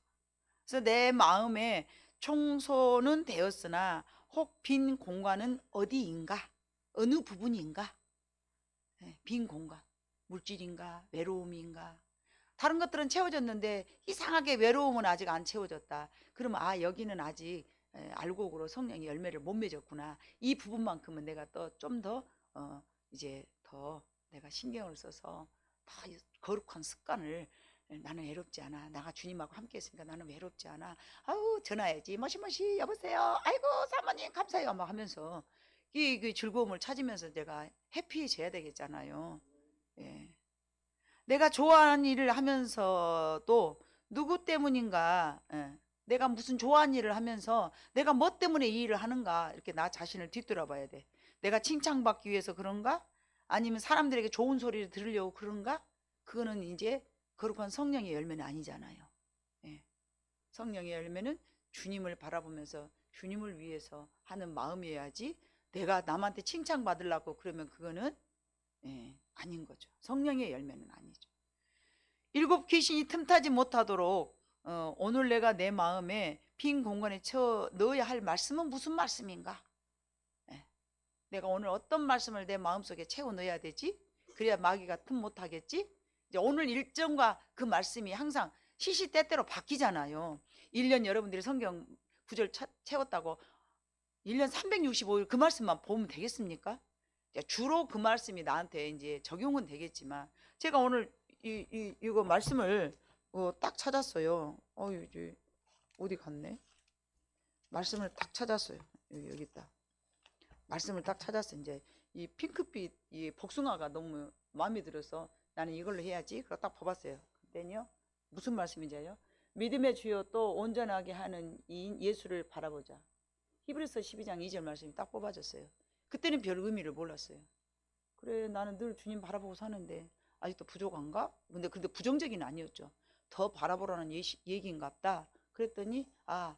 그래서 내 마음에 청소는 되었으나 혹 빈 공간은 어디인가? 어느 부분인가? 네, 빈 공간. 물질인가? 외로움인가? 다른 것들은 채워졌는데 이상하게 외로움은 아직 안 채워졌다. 그러면 아, 여기는 아직 알곡으로 성령의 열매를 못 맺었구나. 이 부분만큼은 내가 또 좀 더 이제 더 내가 신경을 써서 더 거룩한 습관을, 나는 외롭지 않아. 나가 주님하고 함께 했으니까 나는 외롭지 않아. 아우 전화해야지. 머시머시 여보세요. 아이고 사모님 감사해요. 막 하면서 이 즐거움을 찾으면서 내가 해피해져야 되겠잖아요. 예. 내가 좋아하는 일을 하면서도 누구 때문인가, 내가 무슨 좋아하는 일을 하면서 내가 뭐 때문에 이 일을 하는가, 이렇게 나 자신을 뒤돌아봐야 돼. 내가 칭찬받기 위해서 그런가? 아니면 사람들에게 좋은 소리를 들으려고 그런가? 그거는 이제 거룩한 성령의 열매는 아니잖아요. 예. 성령의 열매는 주님을 바라보면서 주님을 위해서 하는 마음이어야지, 내가 남한테 칭찬받으려고 그러면 그거는 아닌 거죠. 성령의 열매는 아니죠. 일곱 귀신이 틈타지 못하도록 오늘 내가 내 마음에 빈 공간에 채워 넣어야 할 말씀은 무슨 말씀인가? 내가 오늘 어떤 말씀을 내 마음속에 채워 넣어야 되지? 그래야 마귀가 틈 못하겠지? 이제 오늘 일정과 그 말씀이 항상 시시때때로 바뀌잖아요. 1년 여러분들이 성경 구절 채웠다고 1년 365일 그 말씀만 보면 되겠습니까? 주로 그 말씀이 나한테 이제 적용은 되겠지만, 제가 오늘 이거 말씀을 딱 찾았어요. 이제 어디 갔네? 말씀을 딱 찾았어요. 여기 있다. 말씀을 딱 찾았어. 이제 이 핑크빛 이 복숭아가 너무 마음에 들어서 나는 이걸로 해야지. 그래서 딱 뽑았어요. 그때는요 무슨 말씀인지 알아요? 믿음의 주요 또 온전하게 하는 이인 예수를 바라보자. 히브리서 12장 2절 말씀이 딱 뽑아졌어요. 그때는 별 의미를 몰랐어요. 그래 나는 늘 주님 바라보고 사는데 아직도 부족한가? 근데 부정적인 아니었죠. 더 바라보라는 얘기인갑다. 그랬더니 아,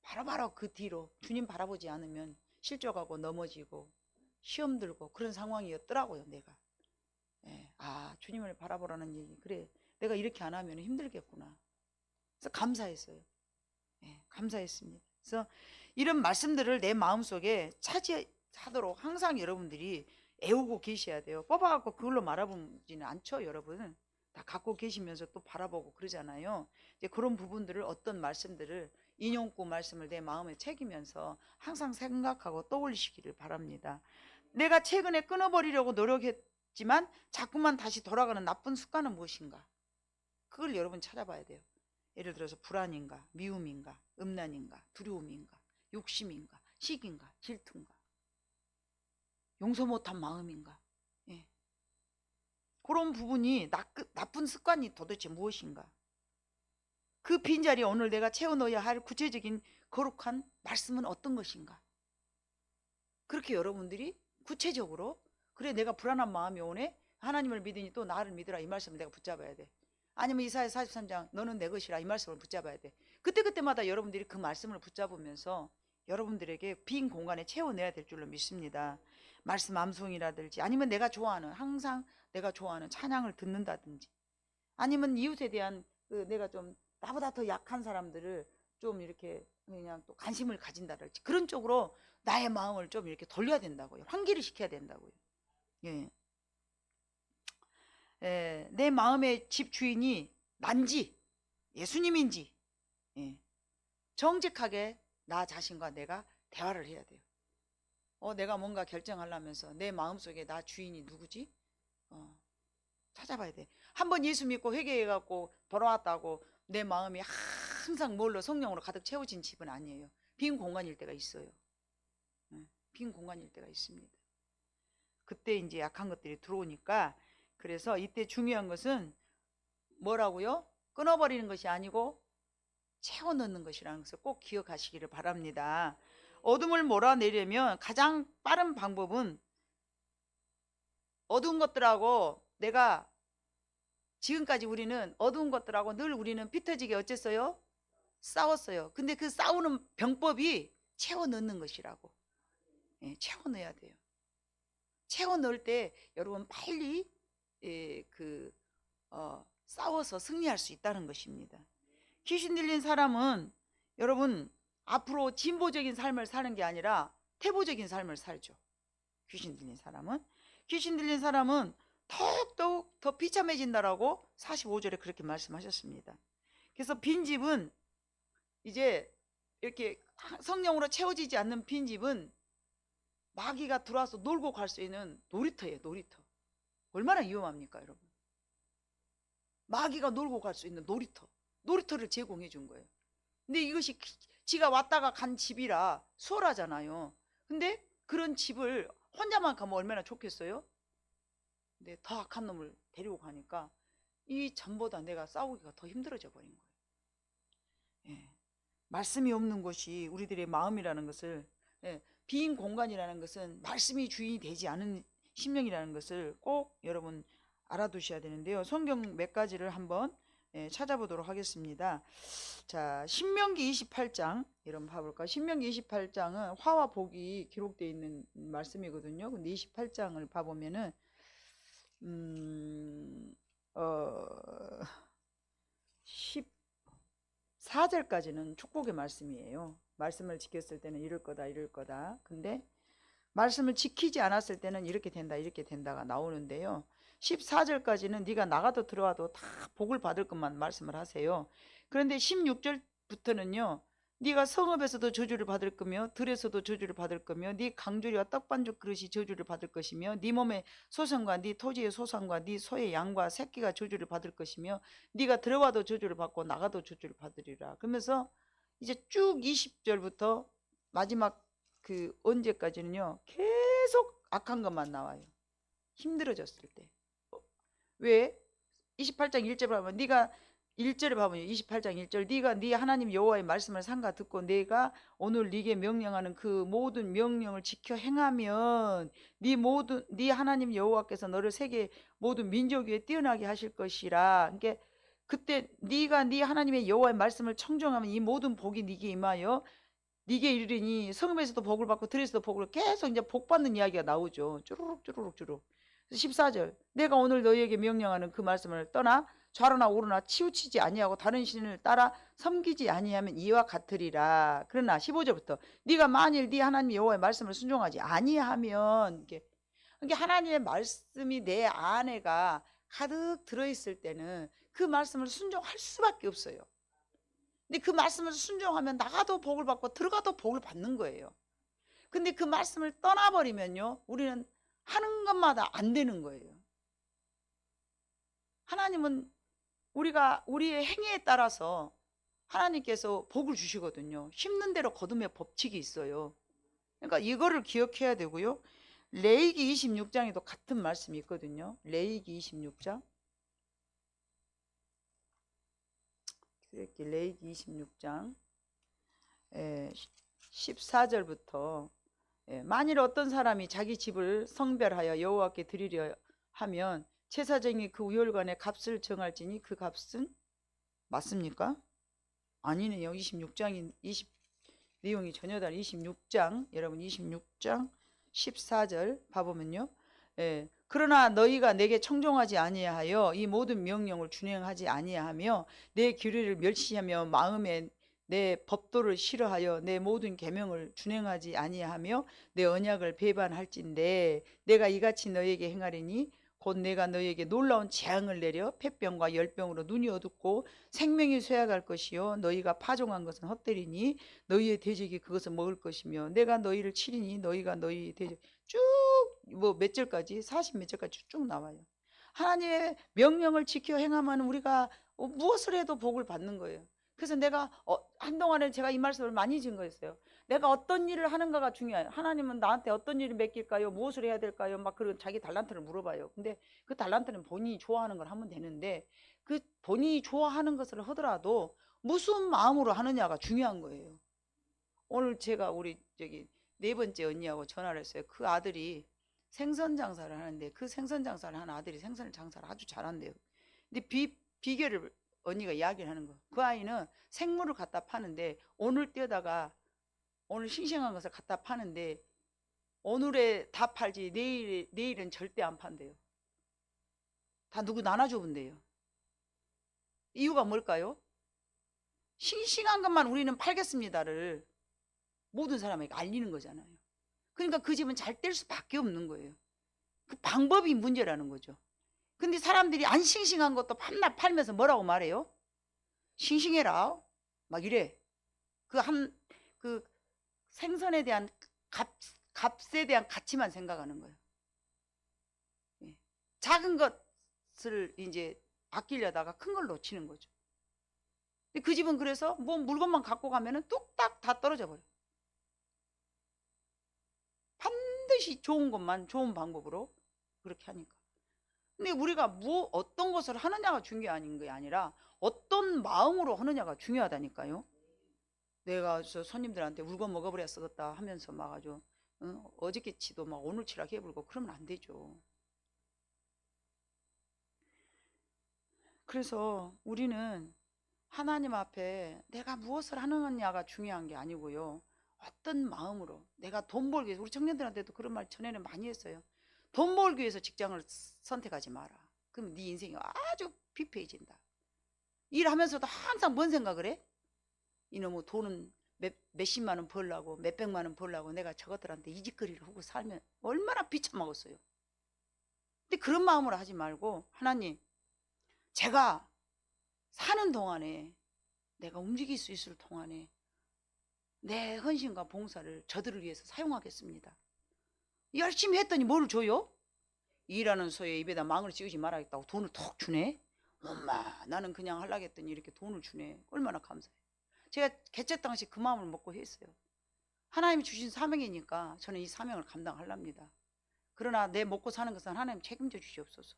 바로 그 뒤로 주님 바라보지 않으면 실족하고 넘어지고 시험 들고 그런 상황이었더라고요. 내가 아, 주님을 바라보라는 얘기. 그래 내가 이렇게 안 하면 힘들겠구나. 그래서 감사했어요. 감사했습니다. 그래서 이런 말씀들을 내 마음속에 차지하도록 항상 여러분들이 애우고 계셔야 돼요. 뽑아갖고 그걸로 말아보지는 않죠. 여러분 다 갖고 계시면서 또 바라보고 그러잖아요. 이제 그런 부분들을 어떤 말씀들을 인용구 말씀을 내 마음에 새기면서 항상 생각하고 떠올리시기를 바랍니다. 내가 최근에 끊어버리려고 노력했지만 자꾸만 다시 돌아가는 나쁜 습관은 무엇인가? 그걸 여러분 찾아봐야 돼요. 예를 들어서 불안인가, 미움인가, 음란인가, 두려움인가, 욕심인가, 시기인가, 질투인가, 용서 못한 마음인가. 예. 그런 부분이 나쁜 습관이 도대체 무엇인가? 그 빈자리에 오늘 내가 채워넣어야 할 구체적인 거룩한 말씀은 어떤 것인가? 그렇게 여러분들이 구체적으로, 그래 내가 불안한 마음이 오네, 하나님을 믿으니 또 나를 믿으라, 이 말씀을 내가 붙잡아야 돼. 아니면 이사야 43장 너는 내 것이라, 이 말씀을 붙잡아야 돼. 그때그때마다 여러분들이 그 말씀을 붙잡으면서 여러분들에게 빈 공간에 채워내야 될 줄로 믿습니다. 말씀 암송이라든지, 아니면 내가 좋아하는, 항상 내가 좋아하는 찬양을 듣는다든지, 아니면 이웃에 대한 내가 좀 나보다 더 약한 사람들을 좀 이렇게 그냥 또 관심을 가진다든지, 그런 쪽으로 나의 마음을 좀 이렇게 돌려야 된다고요. 환기를 시켜야 된다고요. 예. 내 마음의 집 주인이 난지 예수님인지, 예. 정직하게 나 자신과 내가 대화를 해야 돼요. 내가 뭔가 결정하려면서 내 마음속에 나 주인이 누구지? 찾아봐야 돼. 한번 예수 믿고 회개해갖고 돌아왔다고 내 마음이 항상 뭘로, 성령으로 가득 채워진 집은 아니에요. 빈 공간일 때가 있어요. 빈 공간일 때가 있습니다. 그때 이제 약한 것들이 들어오니까, 그래서 이때 중요한 것은 뭐라고요? 끊어버리는 것이 아니고 채워 넣는 것이라는 것을 꼭 기억하시기를 바랍니다. 어둠을 몰아내려면 가장 빠른 방법은, 어두운 것들하고 내가 지금까지 우리는 어두운 것들하고 늘 우리는 피터지게 어쨌어요? 싸웠어요. 근데 그 싸우는 병법이 채워 넣는 것이라고. 예, 채워 넣어야 돼요. 채워 넣을 때 여러분 빨리 싸워서 승리할 수 있다는 것입니다. 귀신 들린 사람은 여러분 앞으로 진보적인 삶을 사는 게 아니라 태보적인 삶을 살죠. 귀신 들린 사람은 더욱더욱 더 비참해진다라고 45절에 그렇게 말씀하셨습니다. 그래서 빈집은, 이제 이렇게 성령으로 채워지지 않는 빈집은 마귀가 들어와서 놀고 갈 수 있는 놀이터예요. 놀이터. 얼마나 위험합니까 여러분? 마귀가 놀고 갈 수 있는 놀이터를 제공해 준 거예요. 근데 이것이 지가 왔다가 간 집이라 수월하잖아요. 근데 그런 집을 혼자만 가면 얼마나 좋겠어요? 근데 더 악한 놈을 데리고 가니까 이 전보다 내가 싸우기가 더 힘들어져 버린 거예요. 예. 말씀이 없는 곳이 우리들의 마음이라는 것을, 빈 공간이라는 것은 말씀이 주인이 되지 않은 심령이라는 것을 꼭 여러분 알아두셔야 되는데요. 성경 몇 가지를 한번 찾아보도록 하겠습니다. 자, 신명기 28장 여러분 봐볼까요? 신명기 28장은 화와 복이 기록되어 있는 말씀이거든요. 근데 28장을 봐보면은 14절까지는 축복의 말씀이에요. 말씀을 지켰을 때는 이럴 거다. 근데 말씀을 지키지 않았을 때는 이렇게 된다가 나오는데요. 14절까지는 네가 나가도 들어와도 다 복을 받을 것만 말씀을 하세요. 그런데 16절부터는요. 네가 성읍에서도 저주를 받을 거며 들에서도 저주를 받을 거며 네 강조리와 떡반죽 그릇이 저주를 받을 것이며 네 몸의 소성과 네 토지의 소산과 네 소의 양과 새끼가 저주를 받을 것이며 네가 들어와도 저주를 받고 나가도 저주를 받으리라. 그러면서 이제 쭉 20절부터 마지막 그 언제까지는요. 계속 악한 것만 나와요. 힘들어졌을 때. 왜? 28장 1절을 하면 네가 1절에 봐보면 28장 1절 네가 네 하나님 여호와의 말씀을 삼가 듣고 내가 오늘 네게 명령하는 그 모든 명령을 지켜 행하면 네 하나님 여호와께서 너를 세계 모든 민족 위에 뛰어나게 하실 것이라. 그러니까 그때 네가 네 하나님의 여호와의 말씀을 청정하면 이 모든 복이 네게 임하여 네게 이르리니 성읍에서도 복을 받고 들에서도 복을, 계속 이제 복 받는 이야기가 나오죠. 쭈루룩. 14절 내가 오늘 너희에게 명령하는 그 말씀을 떠나 좌로나 우로나 치우치지 아니하고 다른 신을 따라 섬기지 아니하면 이와 같으리라. 그러나 15절부터 네가 만일 네 하나님 여호와의 말씀을 순종하지 아니하면, 이게 하나님의 말씀이 내 안에가 가득 들어있을 때는 그 말씀을 순종할 수밖에 없어요. 근데 그 말씀을 순종하면 나가도 복을 받고 들어가도 복을 받는 거예요. 근데 그 말씀을 떠나버리면요, 우리는 하는 것마다 안 되는 거예요. 하나님은 우리의 행위에 따라서 하나님께서 복을 주시거든요. 심는 대로 거둠의 법칙이 있어요. 그러니까 이거를 기억해야 되고요. 레위기 26장에도 같은 말씀이 있거든요. 레위기 26장. 레위기 26장 14절부터 만일 어떤 사람이 자기 집을 성별하여 여호와께 드리려 하면 제사장이 그 우열관의 값을 정할지니 그 값은 맞습니까? 아니네요. 26장인 20 내용이 전혀 다른 26장 여러분 26장 14절 봐보면요. 그러나 너희가 내게 청종하지 아니하여 이 모든 명령을 준행하지 아니하며 내 규례를 멸시하며 마음에 내 법도를 싫어하여 내 모든 계명을 준행하지 아니하며 내 언약을 배반할진대 내가 이같이 너희에게 행하리니 곧 내가 너희에게 놀라운 재앙을 내려 폐병과 열병으로 눈이 어둡고 생명이 쇠약할 것이요 너희가 파종한 것은 헛되리니 너희의 대적이 그것을 먹을 것이며 내가 너희를 치리니 너희가 너희 대적 쭉 뭐 몇 절까지 40 몇 절까지 쭉 나와요. 하나님의 명령을 지켜 행하면 우리가 무엇을 해도 복을 받는 거예요. 그래서 내가 한동안에 제가 이 말씀을 많이 증거했어요. 내가 어떤 일을 하는가가 중요해요. 하나님은 나한테 어떤 일을 맡길까요? 무엇을 해야 될까요? 막 그런 자기 달란트를 물어봐요. 근데 그 달란트는 본인이 좋아하는 걸 하면 되는데 그 본인이 좋아하는 것을 하더라도 무슨 마음으로 하느냐가 중요한 거예요. 오늘 제가 우리 저기 네 번째 언니하고 전화를 했어요. 그 아들이 생선 장사를 하는데 그 생선 장사를 하는 아들이 생선 장사를 아주 잘한대요. 근데 비결을 언니가 이야기를 하는 거예요. 그 아이는 생물을 갖다 파는데 오늘 뛰어다가 오늘 싱싱한 것을 갖다 파는데 오늘에 다 팔지 내일은 절대 안 판대요. 다 누구 나눠줘본대요. 이유가 뭘까요? 싱싱한 것만 우리는 팔겠습니다를 모든 사람에게 알리는 거잖아요. 그러니까 그 집은 잘 될 수밖에 없는 거예요. 그 방법이 문제라는 거죠. 근데 사람들이 안 싱싱한 것도 밤낮 팔면서 뭐라고 말해요? 싱싱해라 막 이래. 그 생선에 대한 값에 대한 가치만 생각하는 거예요. 작은 것을 이제 아끼려다가 큰 걸 놓치는 거죠. 근데 그 집은 그래서 뭐 물건만 갖고 가면은 뚝딱 다 떨어져 버려. 반드시 좋은 것만 좋은 방법으로 그렇게 하니까. 근데 우리가 어떤 것을 하느냐가 중요한 게 아니라 어떤 마음으로 하느냐가 중요하다니까요. 내가 저 손님들한테 물건 먹어버려 쓰겠다 하면서 막 아주 어저께치도 막 오늘치락 해불고 그러면 안 되죠. 그래서 우리는 하나님 앞에 내가 무엇을 하느냐가 중요한 게 아니고요. 어떤 마음으로 내가 돈 벌기 위해서 우리 청년들한테도 그런 말 전에는 많이 했어요. 돈 벌기 위해서 직장을 선택하지 마라. 그럼 네 인생이 아주 피폐해진다. 일하면서도 항상 뭔 생각을 해? 이놈의 돈은 몇십만 원 벌라고 몇백만 원 벌라고 내가 저것들한테 이짓거리를 하고 살면 얼마나 비쳐먹었어요. 근데 그런 마음으로 하지 말고 하나님 제가 사는 동안에 내가 움직일 수 있을 동안에 내 헌신과 봉사를 저들을 위해서 사용하겠습니다. 열심히 했더니 뭘 줘요? 일하는 소에 입에다 망을 씌우지 말아야겠다고 돈을 톡 주네. 엄마 나는 그냥 하려고 했더니 이렇게 돈을 주네. 얼마나 감사해. 제가 개최 당시 그 마음을 먹고 했어요. 하나님이 주신 사명이니까 저는 이 사명을 감당하렵니다. 그러나 내 먹고 사는 것은 하나님 책임져 주시옵소서.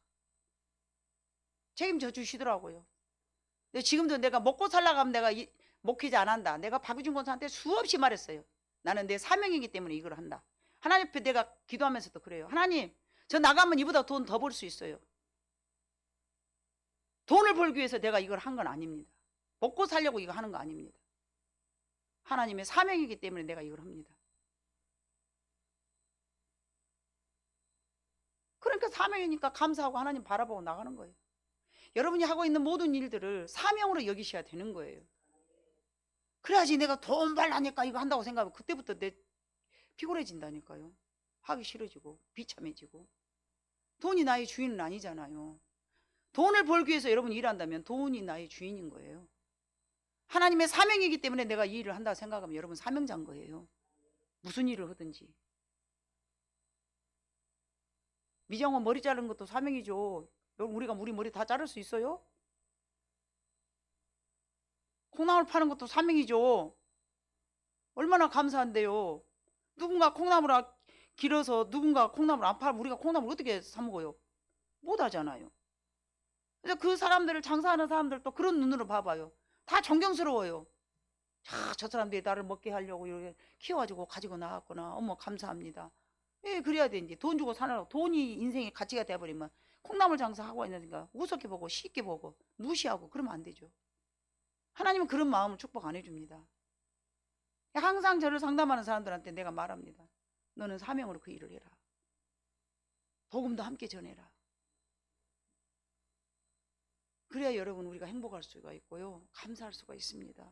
책임져 주시더라고요. 근데 지금도 내가 먹고 살려고 하면 내가 목회자 안 한다. 내가 박유진 권사한테 수없이 말했어요. 나는 내 사명이기 때문에 이걸 한다. 하나님 앞에 내가 기도하면서도 그래요. 하나님 저 나가면 이보다 돈 더 벌 수 있어요. 돈을 벌기 위해서 내가 이걸 한 건 아닙니다. 먹고 살려고 이거 하는 거 아닙니다. 하나님의 사명이기 때문에 내가 이걸 합니다. 그러니까 사명이니까 감사하고 하나님 바라보고 나가는 거예요. 여러분이 하고 있는 모든 일들을 사명으로 여기셔야 되는 거예요. 그래야지 내가 돈 벌라니까 이거 한다고 생각하면 그때부터 내 피곤해진다니까요. 하기 싫어지고 비참해지고. 돈이 나의 주인은 아니잖아요. 돈을 벌기 위해서 여러분이 일한다면 돈이 나의 주인인 거예요. 하나님의 사명이기 때문에 내가 이 일을 한다고 생각하면 여러분 사명자인 거예요. 무슨 일을 하든지. 미정원 머리 자르는 것도 사명이죠. 여러분 우리가 우리 머리 다 자를 수 있어요? 콩나물 파는 것도 사명이죠. 얼마나 감사한데요. 누군가 콩나물 길어서 누군가 콩나물 안 팔면 우리가 콩나물 어떻게 사 먹어요? 못 하잖아요. 그래서 그 사람들을 장사하는 사람들도 그런 눈으로 봐봐요. 다 존경스러워요. 저 사람들이 나를 먹게 하려고 이렇게 키워가지고 가지고 나왔구나. 어머 감사합니다. 예, 그래야 되는데 돈 주고 사느라고 돈이 인생의 가치가 돼버리면 콩나물 장사하고 있는가 우습게 보고 쉽게 보고 무시하고 그러면 안 되죠. 하나님은 그런 마음을 축복 안 해줍니다. 항상 저를 상담하는 사람들한테 내가 말합니다. 너는 사명으로 그 일을 해라. 복음도 함께 전해라. 그래야 여러분 우리가 행복할 수가 있고요. 감사할 수가 있습니다.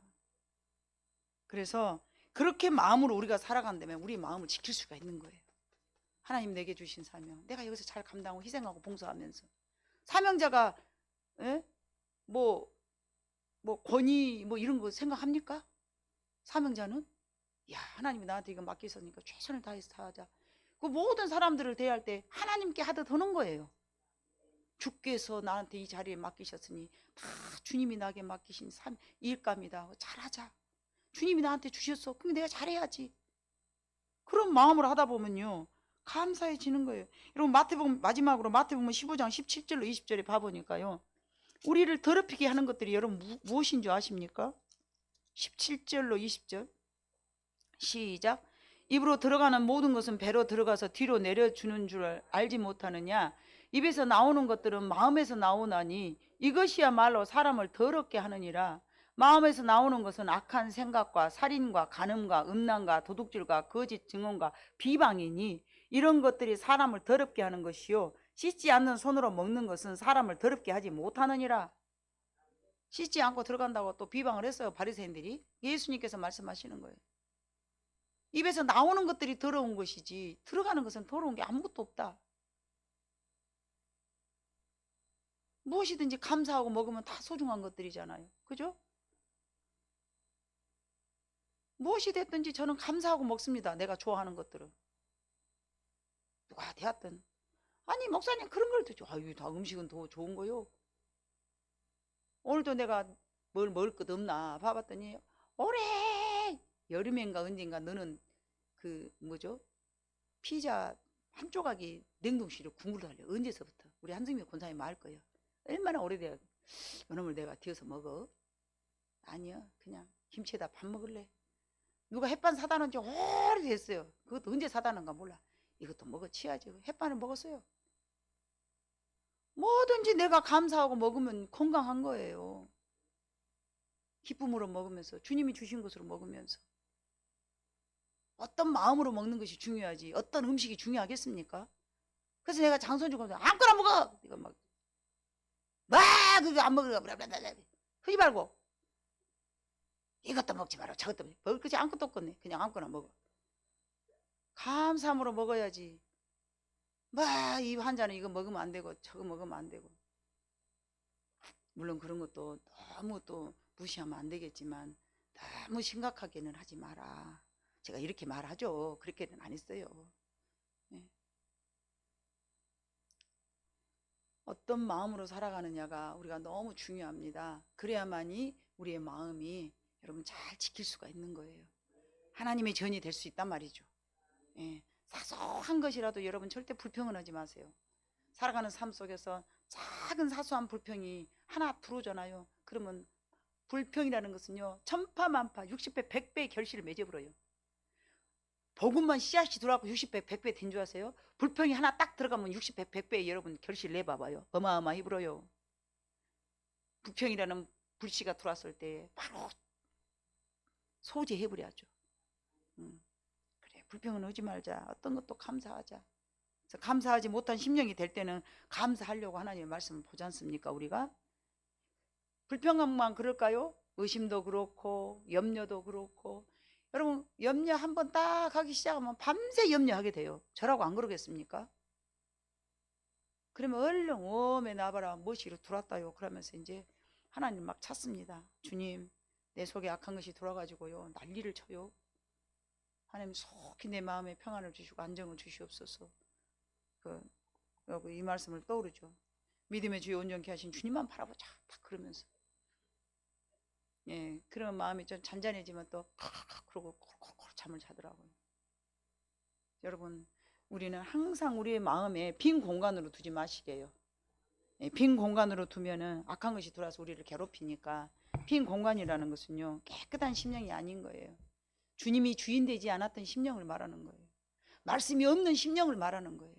그래서 그렇게 마음으로 우리가 살아간다면 우리 마음을 지킬 수가 있는 거예요. 하나님 내게 주신 사명. 내가 여기서 잘 감당하고 희생하고 봉사하면서. 사명자가 뭐 권위 뭐 이런 거 생각합니까? 사명자는 야 하나님이 나한테 이거 맡기셨으니까 최선을 다해서 하자. 그 모든 사람들을 대할 때 하나님께 하듯 하는 거예요. 주께서 나한테 이 자리에 맡기셨으니 다 주님이 나에게 맡기신 일감이다. 잘하자. 주님이 나한테 주셨어. 그럼 내가 잘해야지. 그런 마음으로 하다 보면요. 감사해지는 거예요. 여러분 마지막으로 마태복음 15장 17절로 20절에 봐보니까요. 우리를 더럽히게 하는 것들이 여러분 무엇인 줄 아십니까? 17절로 20절 시작. 입으로 들어가는 모든 것은 배로 들어가서 뒤로 내려주는 줄 알지 못하느냐. 입에서 나오는 것들은 마음에서 나오나니 이것이야말로 사람을 더럽게 하느니라. 마음에서 나오는 것은 악한 생각과 살인과 간음과 음란과 도둑질과 거짓 증언과 비방이니 이런 것들이 사람을 더럽게 하는 것이요 씻지 않는 손으로 먹는 것은 사람을 더럽게 하지 못하느니라. 씻지 않고 들어간다고 또 비방을 했어요. 바리새인들이. 예수님께서 말씀하시는 거예요. 입에서 나오는 것들이 더러운 것이지 들어가는 것은 더러운 게 아무것도 없다. 무엇이든지 감사하고 먹으면 다 소중한 것들이잖아요. 그죠? 무엇이 됐든지 저는 감사하고 먹습니다. 내가 좋아하는 것들은. 누가 되었든. 아니 목사님 그런 걸 드죠. 아유 다 음식은 더 좋은 거요. 오늘도 내가 뭘 먹을 것 없나 봐봤더니 올해 여름엔가 언젠가 너는 그 뭐죠? 피자 한 조각이 냉동실에 국물을 달려. 언제서부터? 우리 한승미 권사님 말 거예요. 얼마나 오래돼 이놈을 내가 뒤어서 먹어? 아니요. 그냥 김치에다 밥 먹을래. 누가 햇반 사다 놓은 지 오래됐어요. 그것도 언제 사다 놓은가 몰라. 이것도 먹어 치야지. 햇반을 먹었어요. 뭐든지 내가 감사하고 먹으면 건강한 거예요. 기쁨으로 먹으면서 주님이 주신 것으로 먹으면서 어떤 마음으로 먹는 것이 중요하지 어떤 음식이 중요하겠습니까? 그래서 내가 장손 주고 아무거나 먹어. 이거 막 그거 안 먹으라 하지 말고 이것도 먹지 마라 저것도 먹을 것이 아무것도 없겠네. 그냥 아무거나 먹어. 감사함으로 먹어야지. 이 환자는 이거 먹으면 안 되고 저거 먹으면 안 되고. 물론 그런 것도 너무 또 무시하면 안 되겠지만 너무 심각하게는 하지 마라. 제가 이렇게 말하죠. 그렇게는 안 했어요. 네. 어떤 마음으로 살아가느냐가 우리가 너무 중요합니다. 그래야만이 우리의 마음이 여러분 잘 지킬 수가 있는 거예요. 하나님의 전이 될 수 있단 말이죠. 예. 사소한 것이라도 여러분 절대 불평은 하지 마세요. 살아가는 삶 속에서 작은 사소한 불평이 하나 들어오잖아요. 그러면 불평이라는 것은요 천파만파 60배 100배의 결실을 맺어버려요. 복음만 씨앗이 들어가고 60배 100배 된 줄 아세요? 불평이 하나 딱 들어가면 60배 100배의 여러분 결실 내봐봐요. 어마어마히 불어요. 불평이라는 불씨가 들어왔을 때 바로 소지해버려야죠. 그래 불평은 하지 말자. 어떤 것도 감사하자. 그래서 감사하지 못한 심령이 될 때는 감사하려고 하나님의 말씀을 보지 않습니까? 우리가 불평만 그럴까요? 의심도 그렇고 염려도 그렇고. 여러분 염려 한번 딱 하기 시작하면 밤새 염려하게 돼요. 저라고 안 그러겠습니까? 그러면 얼른 웜에 나봐라 무엇이로 들어왔다요. 그러면서 이제 하나님 막 찾습니다. 주님, 내 속에 악한 것이 들어와가지고요 난리를 쳐요. 하나님 속히 내 마음에 평안을 주시고 안정을 주시옵소서. 이 말씀을 떠오르죠. 믿음의 주여 온전케 하신 주님만 바라보자. 딱 그러면서 예, 그런 마음이 좀 잔잔해지면 또 그러고 콜콜콜 잠을 자더라고요. 여러분, 우리는 항상 우리의 마음에 빈 공간으로 두지 마시게요. 예, 빈 공간으로 두면은 악한 것이 들어와서 우리를 괴롭히니까. 빈 공간이라는 것은요 깨끗한 심령이 아닌 거예요. 주님이 주인 되지 않았던 심령을 말하는 거예요. 말씀이 없는 심령을 말하는 거예요.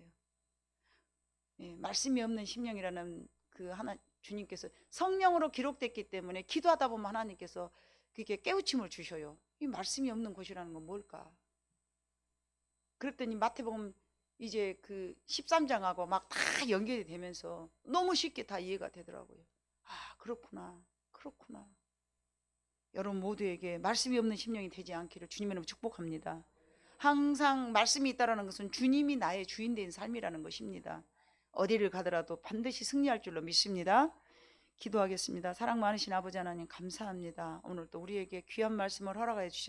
예, 말씀이 없는 심령이라는 그 하나 주님께서 성령으로 기록됐기 때문에 기도하다 보면 하나님께서 그게 깨우침을 주셔요. 이 말씀이 없는 곳이라는 건 뭘까? 그랬더니 마태복음 이제 그 13장하고 막 다 연결이 되면서 너무 쉽게 다 이해가 되더라고요. 아, 그렇구나. 그렇구나. 여러분 모두에게 말씀이 없는 심령이 되지 않기를 주님의 이름으로 축복합니다. 항상 말씀이 있다는 것은 주님이 나의 주인 된 삶이라는 것입니다. 어디를 가더라도 반드시 승리할 줄로 믿습니다. 기도하겠습니다. 사랑 많으신 아버지 하나님 감사합니다. 오늘 또 우리에게 귀한 말씀을 허락해 주셔서